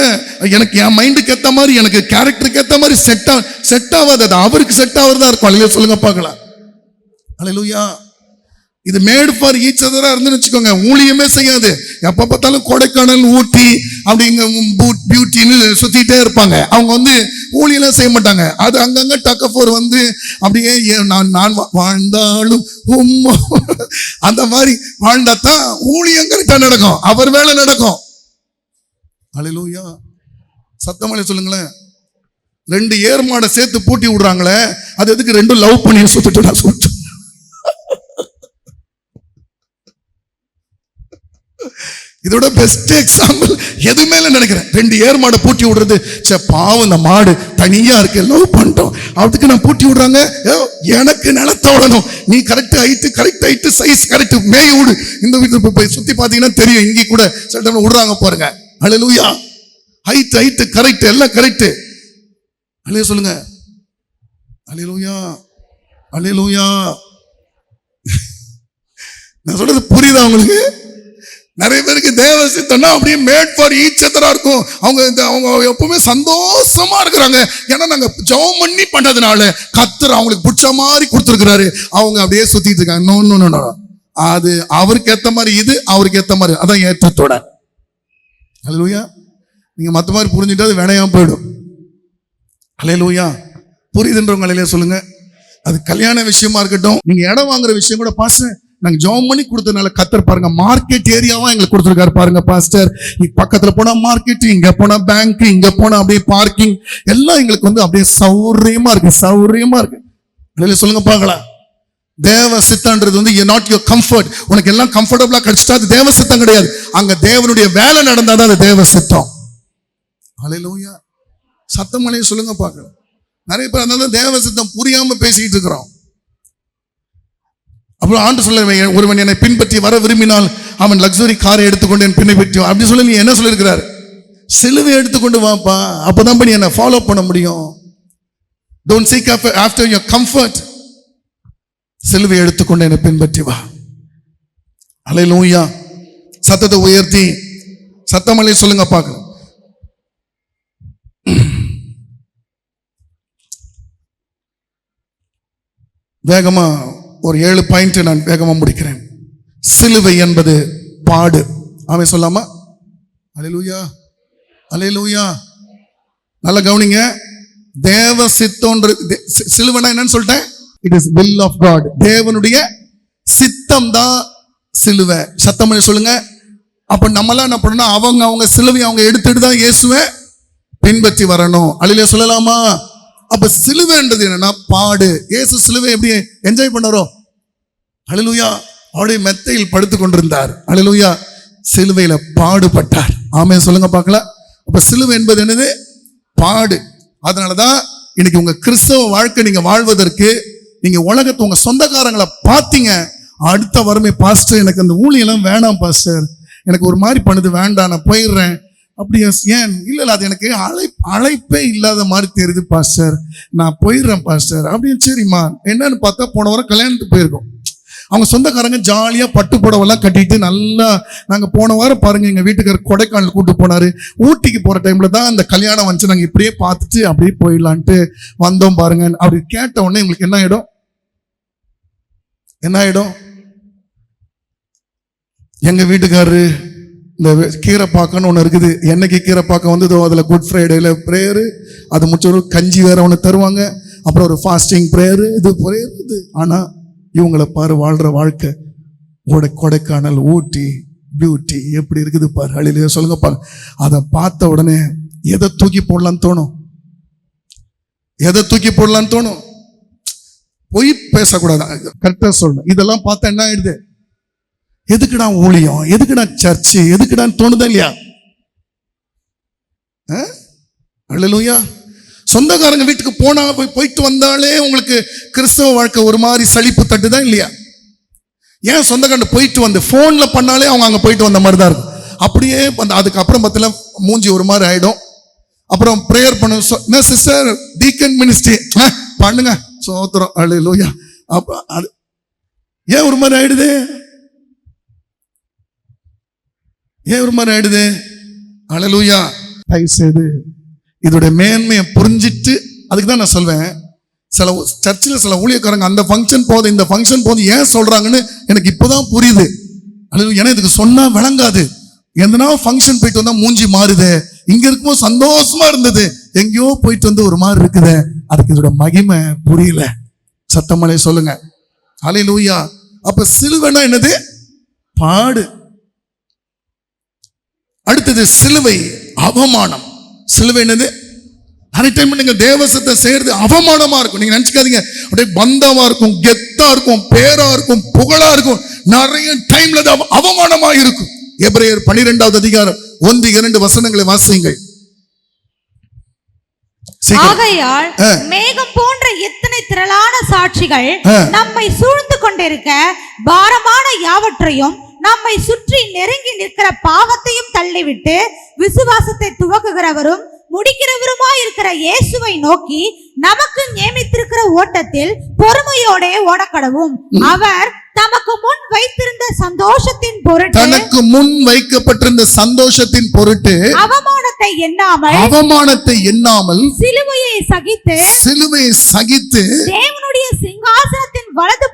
எனக்கு என் மைண்டுக்கு ஏத்த மாதிரி, எனக்கு கேரக்டருக்கு ஏத்த மாதிரி செட் ஆகாது, அது அவருக்கு செட் ஆகுறதா இருக்கும். அல்லேலூயா சொல்லுங்க பார்க்கலாம். அல்லேலூயா. இது மேட் ஃபார் ஈச் அதரா இருந்துன்னு வச்சுக்கோங்க, ஊழியமே செய்யாது. எப்ப பார்த்தாலும் கொடைக்கானல், ஊட்டி அப்படிங்க பியூட்டின்னு சுத்திட்டே இருப்பாங்க. அவங்க ஊழியெல்லாம் செய்ய மாட்டாங்க. அது அங்கங்க டக்கஃபோர் அப்படியே நான் வாழ்ந்தாலும் அந்த மாதிரி வாழ்ந்தாதான் ஊழியம் கரெக்டா நடக்கும், அவர் வேலை நடக்கும். அல்லேலூயா. சத்தமளே சொல்லுங்களேன். 2 ஏர்மாடை சேர்த்து பூட்டி விடுறாங்களே, அது எதுக்கு? 2 லவ் பண்ணி சுத்திட்டு நான் சொல்லிட்டு. இதோட பெஸ்ட் எக்ஸாம்பிள் எதுவுமே இல்லை நினைக்கிறேன். 2 ஏர்மாடை பூட்டி விடுறது, பாவம் இந்த மாடு தனியா இருக்கு, லவ் பண்ணிட்டோம், அதுக்கு நான் பூட்டி விடுறாங்க. எனக்கு நிலத்த விடணும், நீ கரெக்ட் ஹைட்டு சைஸ் கரெக்ட் மேய் விடு. இந்த வீட்டுல போய் சுத்தி பாத்தீங்கன்னா தெரியும், இங்கே கூட சில டைம் விடுறாங்க பாருங்க. அல்லேலூயா. ஹைட் கரெக்ட், எல்லாம் கரெக்ட். அல்லேலூயா சொல்லுங்க. அல்லேலூயா. அல்லேலூயா. நான் சொல்றது புரியுதா உங்களுக்கு? நிறைய பேருக்கு தேவ சித்தம்னா அப்படியே மேட் ஃபார் ஈச் அதரா இருக்கும். அவங்க எப்பவுமே சந்தோஷமா இருக்கிறாங்க. ஏன்னா நாங்க ஜெபம் பண்ணி பண்ணதுனால கர்த்தர் அவங்களுக்கு பிடிச்ச மாதிரி கொடுத்துருக்கிறாரு. அவங்க அப்படியே சுத்திட்டு இருக்காங்க. நோ, அது அவருக்கு ஏத்த மாதிரி, இது அவருக்கு ஏத்த மாதிரி, அதான் ஏற்றத்தோட. அல்லேலூயா. நீங்க மத்த மாதிரி புரிஞ்சுட்டு அது வேணையாம போயிடும். அல்லேலூயா. புரியுதுன்றவங்க அல்லேலூயா சொல்லுங்க. அது கல்யாண விஷயமா இருக்கட்டும், நீங்க இடம் வாங்குற விஷயம் கூட, பாஸ்டர் நாங்க ஜெபம் பண்ணி கொடுத்ததுனால கர்த்தர் பாருங்க மார்க்கெட் ஏரியாவா எங்களுக்கு கொடுத்துருக்காரு பாருங்க பாஸ்டர். பக்கத்துல போனா மார்க்கெட், இங்க போனா பேங்க், இங்க போனா அப்படியே பார்க்கிங், எல்லாம் எங்களுக்கு அப்படியே சௌரியமா இருக்கு. சொல்லுங்க பார்க்கலாம். தேவ சித்தம்ன்றது நாட் யுவர் கம்ஃபர்ட். உனக்கு எல்லாம் கம்ஃபர்டபுளா கிடைச்சிட்டா அது தேவ சித்தம் கிடையாது. அங்க தேவனுடைய வேலை நடந்தாதான் அது தேவ சித்தம். அல்லேலூயா. சத்தமலே சொல்லுங்க பார்க்கலாம். நிறைய பேர் அதனால தேவ சித்தம் புரியாம பேசிட்டு இருக்கிறோம். அப்புறம் ஆண்டு சொல்ல, ஒருவன் என்னை பின்பற்றி வர விரும்பினால் அவன் லக்ஸுரி காரை எடுத்துக்கொண்டு என் பின்பற்றி அப்படி சொல்லி நீ என்ன சொல்லியிருக்கிறாரு? சிலுவை எடுத்துக்கொண்டு வாப்பா, அப்பதான் நீ என்ன ஃபாலோ பண்ண முடியும். Don't seek after your comfort. சிலுவை எடுத்துக்கொண்டு என்னை பின்பற்றி வா. அல்லேலூயா. சத்தத்தை உயர்த்தி சத்தமலை சொல்லுங்க பார்க்கலாம். வேகமா ஒரு 7 பாயிண்ட் நான் வேகமா முடிக்கிறேன். சிலுவை என்பது பாடு. அவன் சொல்லாமா? அல்லேலூயா. அல்லேலூயா. நல்ல கவனிங்க. தேவ சித்தம்ன்றது சிலுவைனா என்னன்னு சொல்லிட்டேன். It is will of God. தேவனுடைய சித்தம் தான் சிலுவை. சத்தம் சொல்லுங்க. அப்ப நம்மளாம் என்ன பண்ணணும்? அவங்க சிலுவை அவங்க எடுத்துட்டு தான் இயேசுவை பின்பற்றி வரணும். அல்லேலூயா சொல்லலாமா? அப்ப சிலுவைன்றது என்னன்னா பாடு. இயேசு சிலுவை எப்படி என்ஜாய் பண்ணாரோ? அல்லேலூயா. அவருடைய மெத்தையில் படுத்து கொண்டிருந்தார். அல்லேலூயா. சிலுவையில பாடுபட்டார். ஆமென் சொல்லுங்க பார்க்கலாம். அப்ப சிலுவை என்பது என்னது? பாடு. அதனாலதான் இன்னைக்கு உங்க கிறிஸ்தவ வாழ்க்கை நீங்க வாழ்வதற்கு நீங்க உலகத்தை உங்க சொந்தக்காரங்களை பார்த்தீங்க, அடுத்த வரமே பாஸ்டர் எனக்கு அந்த ஊழியெல்லாம் வேணாம் பாஸ்டர், எனக்கு ஒரு மாதிரி பண்ணுது, வேண்டாம் நான் போயிடுறேன். அப்படியா? ஏன்? இல்ல அது எனக்கு அழைப்பே இல்லாத மாதிரி தெரியுது பாஸ்டர், நான் போயிடுறேன் பாஸ்டர் அப்படின்னு. சரிம்மா என்னன்னு பார்த்தா போன வாரம் கல்யாணத்துக்கு போயிருக்கோம். அவங்க சொந்தக்காரங்க ஜாலியா பட்டு புடவெல்லாம் கட்டிட்டு நல்லா, நாங்க போன வாரம் பாருங்க எங்க வீட்டுக்காரர் கொடைக்கானல் கூட்டு போனாரு. ஊட்டிக்கு போற டைம்ல தான் அந்த கல்யாணம் வந்துச்சு. நாங்க இப்படியே பார்த்துட்டு அப்படியே போயிடலான்ட்டு வந்தோம் பாருங்க. அப்படி கேட்ட உடனே உங்களுக்கு என்ன ஆயிடும்? என்ன ஆயிடும்? எங்க வீட்டுக்காரரு இந்த கீரைப்பாக்கன்னு ஒன்று இருக்குது. என்னைக்கு கீரைப்பாக்கம் வந்ததோ அதில் குட் ஃப்ரைடேல ப்ரேயரு, அது முடிச்ச கஞ்சி வேற ஒன்று தருவாங்க, அப்புறம் ஒரு ஃபாஸ்டிங் ப்ரேயரு, இது ப்ரேயர் இது. ஆனால் இவங்களை பாரு வாழ்ற வாழ்க்கை, கொடைக்கானல், ஊட்டி, பியூட்டி எப்படி இருக்குது பாரு. அழிலையே சொல்லுங்க பாரு. அதை பார்த்த உடனே எதை தூக்கி போடலான்னு தோணும்? எதை தூக்கி போடலான்னு தோணும்? பொய் பேசக்கூடாது, கரெக்டா சொல்லணும். இதெல்லாம் பார்த்தா என்ன ஆயிடுது? எதுக்குடா ஊழியம், எதுக்குடா சர்ச்சு, எதுக்குடான்னு தோணுதா இல்லையா? அல்லேலூயா. சொந்தக்காரங்க வீட்டுக்கு போனா போயிட்டு வந்தாலே உங்களுக்கு கிறிஸ்தவ வாழ்க்கை ஒரு மாதிரி சலிப்பு தட்டுதான் இல்லையா? ஏன் சொந்தக்காரங்க போயிட்டு வந்து போன்ல பண்ணாலே அவங்க அங்க போயிட்டு வந்த மாதிரி தான் இருக்கும். அப்படியே அதுக்கப்புறம் பார்த்தல மூஞ்சி ஒரு மாதிரி ஆயிடும். அப்புறம் பிரேயர் பண்ண சிஸ்டர் டீக்கன் மினிஸ்ட்ரி பண்ணுங்க சோத்திரம், அல்லேலூயா. ஏன் ஒரு மாதிரி ஆயிடுது? ஏன் ஒரு மாதிரி ஆயிடுது? அல்லேலூயா. தயவு செய்து இதோட மேன்மையை புரிஞ்சிட்டு, அதுக்கு தான் நான் சொல்வேன், சில சர்ச்சில் சில ஊழியக்காரங்க அந்த ஃபங்க்ஷன் போதும் இந்த ஃபங்க்ஷன் போதும் ஏன் சொல்றாங்கன்னு எனக்கு இப்போதான் புரியுது. ஏன்னா இதுக்கு சொன்னா விளங்காது. எந்தனா ஃபங்க்ஷன் போயிட்டு வந்தா மூஞ்சி மாறுது, இங்க இருக்கும்போது சந்தோஷமா இருந்தது, எங்கேயோ போயிட்டு வந்து ஒரு மாதிரி இருக்குது. அதுக்கு இதோட மகிமை புரியல. சத்தமலை சொல்லுங்க அல்லேலூயா. அப்ப சிலுவைனா என்னது? பாடு. அடுத்தது சிலுவை அவமானம். சிலுவை என்னது? அனைத்தையும் நீங்க தேவசத்தை செய்யறது அவமானமா இருக்கும். நீங்க நினைச்சுக்காதீங்க அப்படியே பந்தமா இருக்கும், கெத்தா இருக்கும், பேரா இருக்கும், புகழா இருக்கும். நிறைய டைம்ல அவமானமா இருக்கும். எபிரேயர் 12வது அதிகாரம் 1-2 வசனங்களை வாசியுங்கள். ஆகையால் மேகம் போன்ற எத்தனை திரளான சாட்சிகள் நம்மை சூழ்ந்து கொண்டிருக்க, பாரமான யாவற்றையும் நம்மை சுற்றி நெருங்கி நிற்கிற பாவத்தையும் தள்ளிவிட்டு விசுவாசத்தை துவக்குகிறவரும் முடிக்கிறவருமாய் இருக்கிற இயேசுவை நோக்கி நமக்கு நியமித்திருக்கிற ஓட்டத்தில் பொறுமையோட ஓடக்கடவும். அவர் தமக்கு முன் வைத்திருந்த சந்தோஷத்தின் பொருட்டு, தனக்கு முன் வைக்கப்பட்டிருந்த சந்தோஷத்தின் பொருட்டு அவமானத்தை எண்ணாமல் சிலுவையை சகித்து தேவனுடைய சிங்காசனத்தின் வலது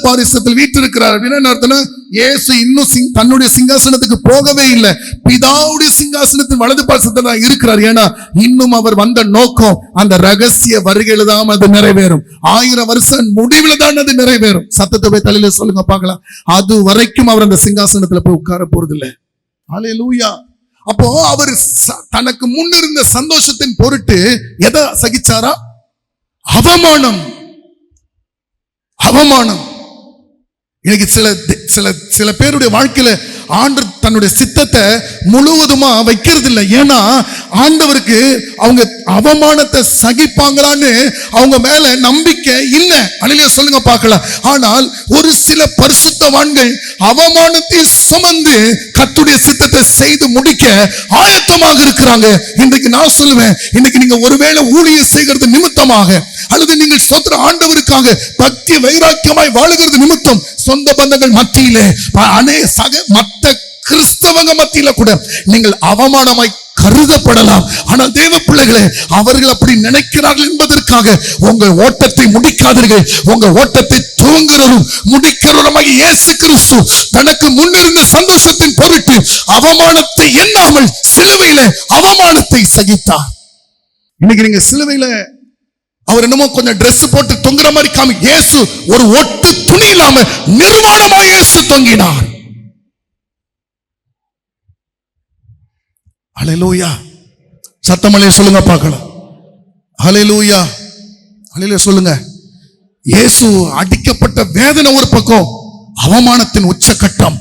பாரிசத்தில் வீற்றிருக்கிறார். அப்படின்னா அர்த்தம், இயேசு இன்னும் தன்னுடைய சிங்காசனத்துக்கு போகவே இல்லை, பிதாவுடைய சிங்காசனத்தின் வலது பாரிசத்தில் தான் இருக்கிறார். ஏன்னா இன்னும் அவர் வந்த நோக்கம் அந்த ரகசிய வருகையில தான் அது நிறைவேறும். 1000 வருஷம் முடிவுல தான் அது நிறைவேறும். சத்தத்தை போய் தலையில சொல்லுங்க பார்க்கலாம். அது வரைக்கும் அவர் அந்த சிங்காசனத்துல போய் உட்கார போறது இல்லை. அல்லேலூயா. அப்போ அவர் தனக்கு முன்னிருந்த சந்தோஷத்தின் பொருட்டு எதை சகிச்சாரா? அவமானம். அவமானம். இன்னைக்கு சில பேருடைய வாழ்க்கையில ஆண்டவர் தன்னுடைய சித்தத்தை முழுவதுமா வைக்கிறது இல்லை. ஏன்னா ஆண்டவருக்கு அவங்க அவமானத்தை சகிப்பாங்களான்னு அவங்க மேல நம்பிக்கை இல்லை. அல்லேலூயா சொல்லுங்க பார்க்கலாம். ஆனால் ஒரு சில பரிசுத்தவான்கள் அவமானத்தை சுமந்து கர்த்தருடைய சித்தத்தை செய்து முடிக்க ஆயத்தமாக இருக்கிறாங்க. இன்றைக்கு நான் சொல்லுவேன், இன்னைக்கு நீங்க ஒருவேளை ஊழியம் செய்கிறது நிமித்தமாக, அல்லது நீங்கள் சொந்த ஆண்டவருக்காக பக்தி வைராக்கியமாய் வாழுகிறது நிமித்தம் சொந்த பந்தங்கள் மத்தியிலே மற்ற கிறிஸ்தவங்க மத்தியில கூட நீங்கள் அவமானமாய் கருதப்படலாம். ஆனால் தேவ பிள்ளைகளே, அவர்கள் அப்படி நினைக்கிறார்கள் என்பதற்காக உங்கள் ஓட்டத்தை முடிக்காதீர்கள். உங்க ஓட்டத்தை துவங்குறவரும் முடிக்கிறவருமாகிய இயேசு கிறிஸ்து தனக்கு முன்னிருந்த சந்தோஷத்தின் பொருட்டு அவமானத்தை எண்ணாமல் சிலுவையில அவமானத்தை சகித்தார். இன்னைக்கு நீங்க சிலுவையில அவர் என்னமோ கொஞ்சம் ட்ரெஸ் போட்டு தொங்குற மாதிரி காமி, இயேசு ஒரு ஒட்டு துணி இல்லாம நிர்வாணமா இயேசு தொங்கினார். அல்லேலூயா. சத்தமலே சொல்லுங்க பார்க்கலாம். அல்லேலூயா. அல்லேலூயா சொல்லுங்க. இயேசு அடிக்கப்பட்ட வேதனை ஒரு பக்கம், அவமானத்தின் உச்சகட்டம்.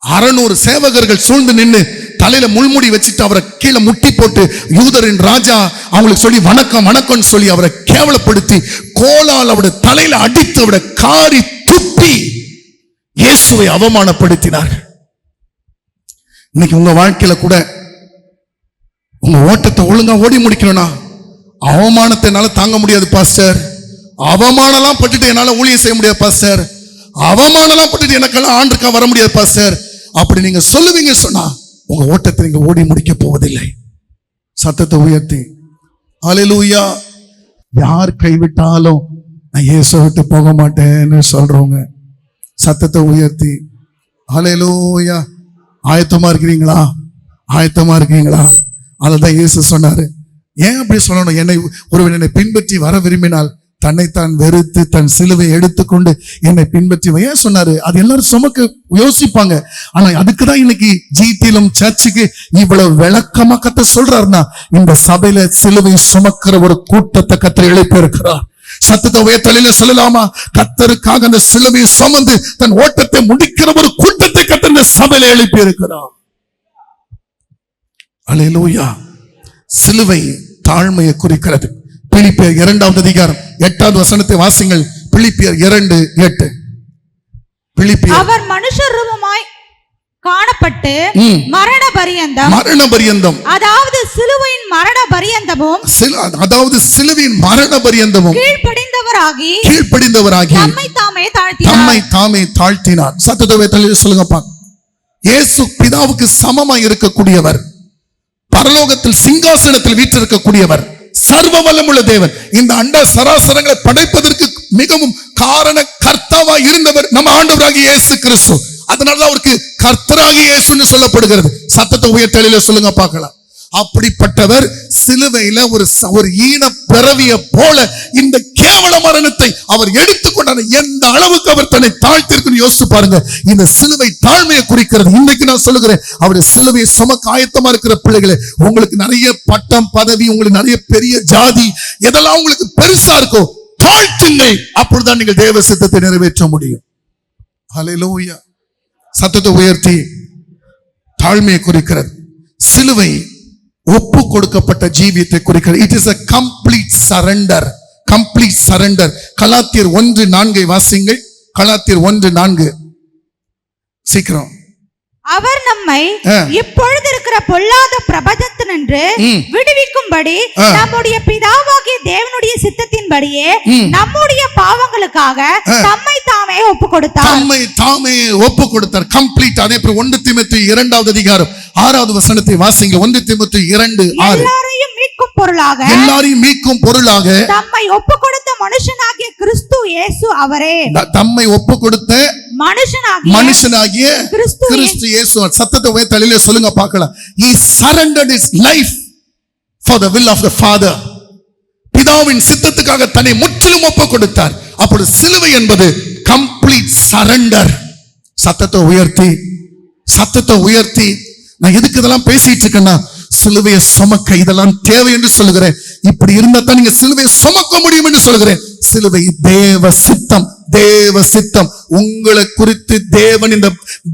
600 சேவகர்கள் சூழ்ந்து நின்று தலையில முள்முடி வச்சுட்டு அவரை கீழே முட்டி போட்டு யூதரின் ராஜா அவங்களுக்கு சொல்லி வணக்கம் வணக்கம் சொல்லி அவரை கேவலப்படுத்தி கோலால் அவருடைய தலையில அடித்து அவருடைய காரி துப்பி இயேசுவை அவமானப்படுத்தினார்கள். இன்னைக்கு உங்க வாழ்க்கையில கூட உங்க ஓட்டத்தை ஒழுங்கா ஓடி முடிக்கணும்னா அவமானத்தினால தாங்க முடியாது பாஸ்டர். அவமானம்லாம் பட்டுட்டு என்னால ஊழியம் செய்ய முடியாது பாஸ்டர், அவமானம்லாம் பட்டுட்டு எனக்கெல்லாம் ஆண்டுக்கா வர முடியாது பாஸ்டர் அப்படி நீங்க சொல்லுவீங்க சொன்னா உங்க ஓட்டத்தை நீங்க ஓடி முடிக்க போவதில்லை. சத்தத்தை உயர்த்தி ஹல்லேலூயா. யார் கைவிட்டாலும் நான் இயேசுவை விட்டு போக மாட்டேன்னு சொல்றவங்க சத்தத்தை உயர்த்தி ஹல்லேலூயா. ஆயத்தமா இருக்கிறீங்களா? ஆயத்தமா இருக்கீங்களா? அததான் இயேசு சொன்னாரு. ஏன் அப்படி சொல்லணும்? ஒருவன் என்னை பின்பற்றி வர விரும்பினால் தன்னைத்தான் வெறுத்து தன் சிலுவை எடுத்துக்கொண்டு என்னை பின்பற்றி ஏன் சொன்னாரு? அது எல்லாரும் சுமக்க யோசிப்பாங்க. ஆனா அதுக்குதான் இன்னைக்கு ஜிடிலும் சர்ச்சுக்கு இவ்வளவு விளக்கமா கத்த சொல்றாருன்னா, இந்த சபையில சிலுவை சுமக்கிற ஒரு கூட்டத்தை கத்தர் எழுப்பி இருக்கிறார். சத்தத்தை உயர்த்தலில சொல்லலாமா? கத்தருக்காக அந்த சிலுவையை சுமந்து தன் ஓட்டத்தை முடிக்கிற ஒரு கூட்டத்தை கத்தர் இந்த சபையில எழுப்பி இருக்கிறார். அல்லேலூயா. சிலுவை தாழ்மையை குறிக்கிறது. பிலிப்பியர் 2வது அதிகாரம் 8வது வசனத்தை வாசிங்கள். பிலிப்பியர் 2:8. பிலிப்பியர் அவர் மனுஷ ரூபமாய் காணப்பட்டு மரண பரியந்தம் அதாவது சிலுவையின் மரண பரியந்தமும் கீழ்ப்படிந்தவராகி தம்மை தாமே தாழ்த்தினார். சத்தத்தை தள்ளி சொல்லுங்கப்பா. இயேசு பிதாவுக்கு சமமாய் இருக்கக்கூடியவர், பரலோகத்தில் சிங்காசனத்தில் வீற்றிருக்கக்கூடியவர், சர்வ வல்லமுள்ள தேவன். இந்த அண்ட சராசரங்களை படைப்பதற்கு மிகவும் காரண கர்த்தாவா இருந்தவர் நம்ம ஆண்டவராகிய இயேசு கிறிஸ்து. அதனாலதான் அவருக்கு கர்த்தராகிய இயேசுன்னு சொல்லப்படுகிறது. சத்தத்தை உயர்த்தலில சொல்லுங்க பார்க்கலாம். அப்படிப்பட்டவர் சிலுவையில ஒரு ஈன பிறவிய போல இந்த கேவல மரணத்தை அவர் எடுத்துக்கொண்டார். எந்த அளவுக்கு அவர் தன்னை தாழ்த்திருக்குன்னு யோசிச்சு பாருங்க. இந்த சிலுவை தாழ்மையை குறிக்கிறது. இன்னைக்கு நான் சொல்லுகிறேன், அவருடைய சிலுவையை சுமக்க ஆயத்தமா இருக்கிற பிள்ளைகளே, உங்களுக்கு நிறைய பட்டம் பதவி, உங்களுக்கு நிறைய பெரிய ஜாதி, எதெல்லாம் உங்களுக்கு பெருசா இருக்கோ தாழ்த்துங்கள். அப்பொழுதுதான் நீங்கள் தேவ சித்தத்தை நிறைவேற்ற முடியும். ஹல்லேலூயா. சத்தத்தை உயர்த்தி தாழ்மையை குறிக்கிறது. சிலுவை ஒப்பு கொடுக்கப்பட்ட ஜீவியத்தை குறிக்கிறது. It is a complete surrender. complete surrender. கலாத்தியர் 1:4 வாசிங்கள். கலாத்தியர் 1:4 சீக்கிரம். அவர் நம்மை இப்பொழுது இருக்கிற பொல்லாத பிரபஞ்சத்தினின்று விடுவிக்கும்படி நம்முடைய பிதாவாகிய தேவனுடைய சித்தத்தின்படியே நம்முடைய பாவங்களுக்காக தம்மை தாமே ஒப்பு கொடுத்தார். கம்ப்ளீட். அதே போல 1 தீமோத்தேயு 2வது அதிகாரம் 6வது வசனத்தை வாசிங்க. 1 தீமோத்தேயு 2:6. எல்லாரையும் மீட்கும் பொருளாக தம்மை ஒப்பு கொடுத்த மனுஷனாகிய கிறிஸ்து இயேசு அவரே. தம்மை ஒப்பு கொடுத்த மனுஷனாகிய கிறிஸ்து இயேசு. சத்தத்தை உயர்த்தி சொல்லுங்க பார்க்கலாம். He surrendered his life for the will of the Father. பிதாவின் சித்தத்துக்காக தன்னை முற்றிலும் ஒப்பு கொடுத்தார். அப்பொழுது சிலுவை என்பது complete surrender. சத்தத்தை உயர்த்தி நான் எதுக்கு இதெல்லாம் பேசிட்டு இருக்கேன்னா, சிலுவையை சுமக்க இதெல்லாம் தேவை என்று சொல்லுகிறேன். இப்படி இருந்தா தான் நீங்க சிலுவையை சுமக்க முடியும் என்று சொல்லுகிறேன். சிலுவை தேவ சித்தம். உங்களை குறித்து தேவன் இந்த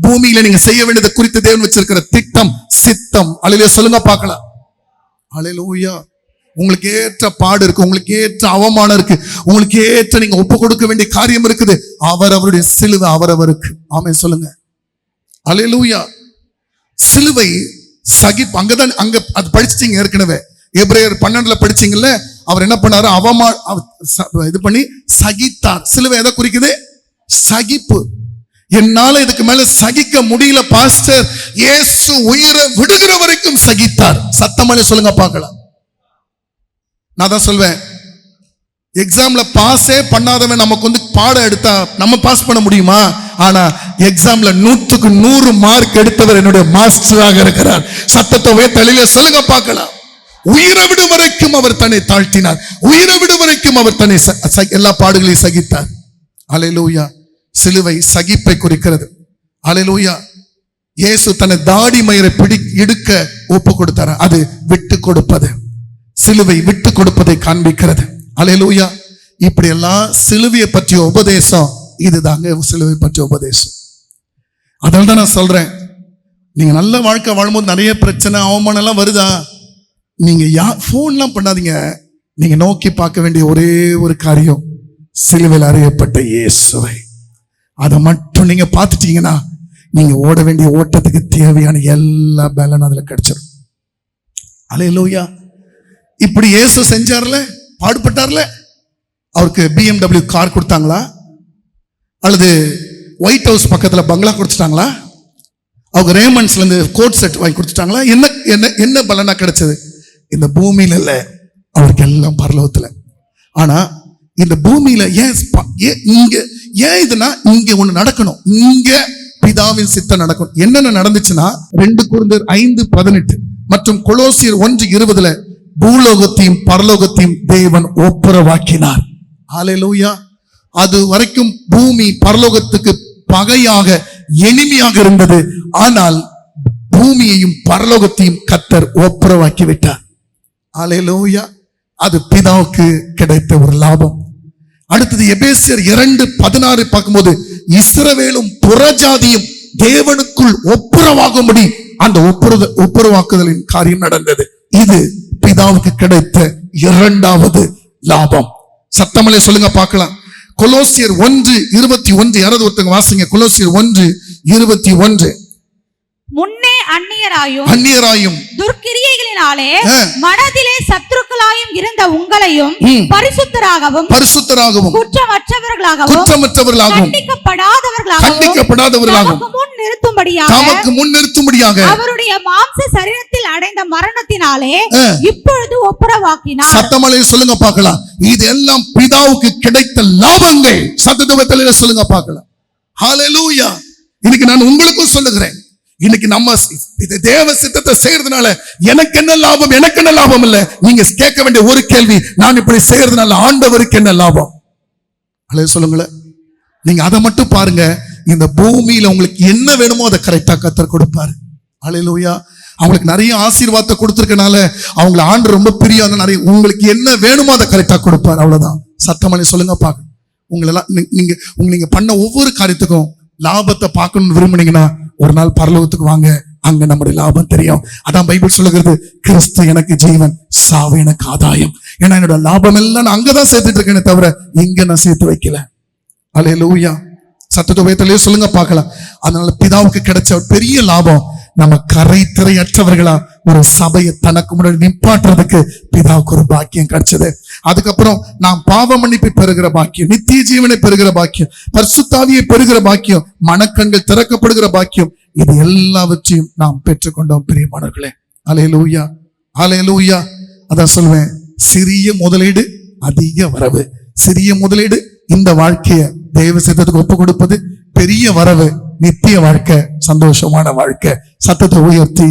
பூமியில நீங்க செய்ய வேண்டியதை குறித்து தேவன் வச்சிருக்கிற திட்டம், சித்தம். அல்லேலூயா சொல்லுங்க பார்க்கலாம். அல்லேலூயா. உங்களுக்கு ஏற்ற பாடு இருக்கு, உங்களுக்கு ஏற்ற அவமானம் இருக்கு, உங்களுக்கு ஏற்ற நீங்க ஒப்பு கொடுக்க வேண்டிய காரியம் இருக்குது. அவருடைய சிலுவை அவரவருக்கு. ஆமென் சொல்லுங்க. அல்லேலூயா. சிலுவை அங்கதான் அங்க அது படிச்சிட்டீங்க ஏற்கனவே. எபிரேயர் 12 படிச்சீங்கல்ல. அவர் என்ன பண்ணாரு? இது பண்ணி சகித்தார். சிலுவை எதை குறிக்குது? சகிப்பு. என்னால இதுக்கு மேல சகிக்க முடியல பாஸ்டர், இயேசு உயிரை விடுகிற வரைக்கும் சகித்தார். சத்தமாலே சொல்லுங்க பார்க்கலாம். நான் தான் சொல்வேன், எக்ஸாம்ல பாஸே பண்ணாதவன் நமக்கு பாடம் எடுத்தா நம்ம பாஸ் பண்ண முடியுமா? ஆனா எக்ஸாம்ல 100க்கு 100 மார்க் எடுத்தவர் என்னுடைய மாஸ்டராக இருக்கிறார். சத்தத்தை உயர்த்தி சொல்லுங்க பார்க்கலாம். உயிரை விடும் வரைக்கும் அவர் தன்னை தாழ்த்தினார். உயிரை விடும் வரைக்கும் அவர் தன்னை எல்லா பாடுகளையும் சகித்தார். அல்லேலூயா. சிலுவை சகிப்பை குறிக்கிறது. அல்லேலூயா. இயேசு தன்னை தாடி மயிரை இடுக்க ஒப்பு கொடுத்தார். அது விட்டு கொடுப்பது. சிலுவை விட்டு கொடுப்பதை காண்பிக்கிறது. அல்லேலூயா. இப்படி எல்லாம் சிலுவையை பற்றிய உபதேசம் இதுதாங்க. சிலுவை பற்றிய உபதேசம். அதனால தான் நான் சொல்றேன், நீங்க நல்ல வாழ்க்கை வாழும்போது நிறைய பிரச்சனை அவமானம் எல்லாம் வருதா, நீங்க போன்லாம் பண்ணாதீங்க. நீங்க நோக்கி பார்க்க வேண்டிய ஒரே ஒரு காரியம், சிலுவையில் அறையப்பட்ட இயேசுவை. அதை மட்டும் நீங்க பார்த்துட்டீங்கன்னா நீங்க ஓட வேண்டிய ஓட்டத்துக்கு தேவையான எல்லா பலனும் அதுல கிடைச்சிடும். அல்லேலூயா. இப்படி இயேசு செஞ்சார்ல, பாடுபட்டார்ல, அவருக்கு BMW கார் கொடுத்தாங்களா? அல்லது ஒயிட் ஹவுஸ் பக்கத்துல பங்களா கொடுத்துட்டாங்களா? அவங்க ரேமண்ட்ஸ்ல இருந்து கோட் செட் வாங்கி கொடுத்துட்டாங்களா? என்ன என்ன என்ன பலனா கிடைச்சது? இந்த பூமியில இல்ல, அவருக்கு எல்லாம் பரலோகத்துல. ஆனா இந்த பூமியில இங்க இதுனா இங்க ஒண்ணு நடக்கணும், இங்க பிதாவின் சித்தம் நடக்கணும். என்னென்ன நடந்துச்சுன்னா 2 கொரிந்தியர் 5:18 மற்றும் கொலோசியர் 1:20 பூலோகத்தையும் பரலோகத்தையும் தேவன் ஒப்புரவாக்கினார். ஹல்லேலூயா. அது வரைக்கும் பூமி பரலோகத்துக்கு பகையாக எளிமையாக இருந்தது. ஆனால் பூமியையும் பரலோகத்தையும் கர்த்தர் ஒப்புரவாக்கி விட்டார். ஹல்லேலூயா. அது பிதாவுக்கு கிடைத்த ஒரு லாபம். அடுத்தது எபேசியர் 2:16 பார்க்கும்போது இஸ்ரவேலும் புறஜாதியும் தேவனுக்குள் ஒப்புரவாகும்படி அந்த ஒப்புரவாக்குதலின் காரியம் நடந்தது. இது பிதாவுக்கு கிடைத்த 2வது லாபம். சத்தமலே சொல்லுங்க பார்க்கலாம். கொலோசியர் 1:21 யாராவது ஒருத்தங்க வாசிங்க. கொலோசியர் 1:21. முன்னே அந்நியராயும் துர்க்கிரியைகளினாலே மனதிலே சத்துருக்களாயும் இருந்த உங்களையும் பரிசுத்தராகவும் குற்றமற்றவர்களாகவும் கண்டிக்கப்படாதவர்களாகவும் தமக்கு முன் நிறுத்தும்படியாக அவருடைய மாம்ச சரீரத்தில் அடைந்த மரணத்தினாலே இப்பொழுது ஒப்புரவாக்கினார். சத்தமலே சொல்லுங்க பார்க்கலாம். இதெல்லாம் பிதாவுக்கு கிடைத்த லாபங்கள். சத்தத்துவத்திலே சொல்லுங்க பார்க்கலாம். ஹல்லேலூயா. இன்னைக்கு நான் உங்களுக்கும் சொல்லுகிறேன், இன்னைக்கு நம்ம தேவ சித்தத்தை செய்யறதுனால எனக்கு என்ன லாபம், எனக்கு என்ன லாபம் இல்ல. நீங்க கேட்க வேண்டிய ஒரு கேள்வி, நான் இப்படி செய்யறதுனால ஆண்டவருக்கு என்ன லாபம்? அல்ல சொல்லுங்களேன். நீங்க அதை மட்டும் பாருங்க. இந்த பூமியில உங்களுக்கு என்ன வேணுமோ அதை கரெக்டா கர்த்தர் கொடுப்பாரு. ஹல்லேலூயா. அவங்களுக்கு நிறைய ஆசீர்வாதத்தை கொடுத்திருக்கனால அவங்களை ஆண்டு ரொம்ப பிரியாத நிறைய, உங்களுக்கு என்ன வேணுமோ அதை கரெக்டா கொடுப்பாரு. அவ்வளவுதான். சத்தமணி சொல்லுங்க பாக்க. உங்களெல்லாம் நீங்க பண்ண ஒவ்வொரு காரியத்துக்கும் லாபத்தை பார்க்கணும்னு விரும்புனீங்கன்னா ஒரு நாள் பரலோகத்துக்கு வாங்க, அங்க நம்முடைய லாபம் தெரியும். அதான் பைபிள் சொல்லுகிறது, கிறிஸ்து எனக்கு ஜீவன், சாவு எனக்கு ஆதாயம். ஏன்னா என்னோட லாபம் எல்லாம் நான் அங்கதான் சேர்த்துட்டு இருக்கேனே தவிர இங்க நான் சேர்த்து வைக்கல. அல்லேலூயா. சத்தத்துவத்திலே சொல்லுங்க பார்க்கலாம். அதனால பிதாவுக்கு கிடைச்ச பெரிய லாபம், நம்ம கரைத்திரையற்றவர்களா ஒரு சபையை தனக்கு முன்னாடி நிப்பாட்டுறதுக்கு பிதாவுக்கு ஒரு பாக்கியம் கிடைச்சது. அதுக்கப்புறம் நாம் பாவ மன்னிப்பை பெறுகிற பாக்கியம், நித்திய ஜீவனை பெறுகிற பாக்கியம், பரிசுத்தாவியை பெறுகிற பாக்கியம், மனக்கண்கள் திறக்கப்படுகிற பாக்கியம், இது எல்லாவற்றையும் நாம் பெற்றுக்கொண்டோம் பிரியமானவர்களே. அல்லேலூயா, அல்லேலூயா. அதான் சொல்லுவேன், சிறிய முதலீடு அதிக வரவு. சிறிய முதலீடு இந்த வாழ்க்கையை தெய்வ சித்தத்துக்கு ஒப்பு கொடுப்பது, பெரிய வரவு நித்திய வாழ்க்கை, சந்தோஷமான வாழ்க்கை. சத்தத்தை உயர்த்தி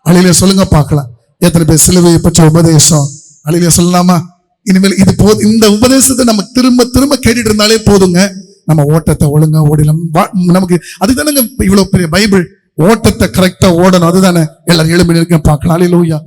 அழில சொல்லுங்க பார்க்கலாம். எத்தனை பேர் சிலுவையை பற்றி உபதேசம் அழில சொல்லலாமா? இனிமேல் இது போதும். இந்த உபதேசத்தை நம்ம திரும்ப திரும்ப கேட்டுட்டு இருந்தாலே போதுங்க. நம்ம ஓட்டத்தை ஒழுங்கா ஓடலாம். நமக்கு அதுதானங்க இவ்வளவு பெரிய பைபிள். ஓட்டத்தை கரெக்டா ஓடணும், அதுதானே. எல்லாரும் எழுப்பி நிற்க பார்க்கலாம். அல்லேலூயா.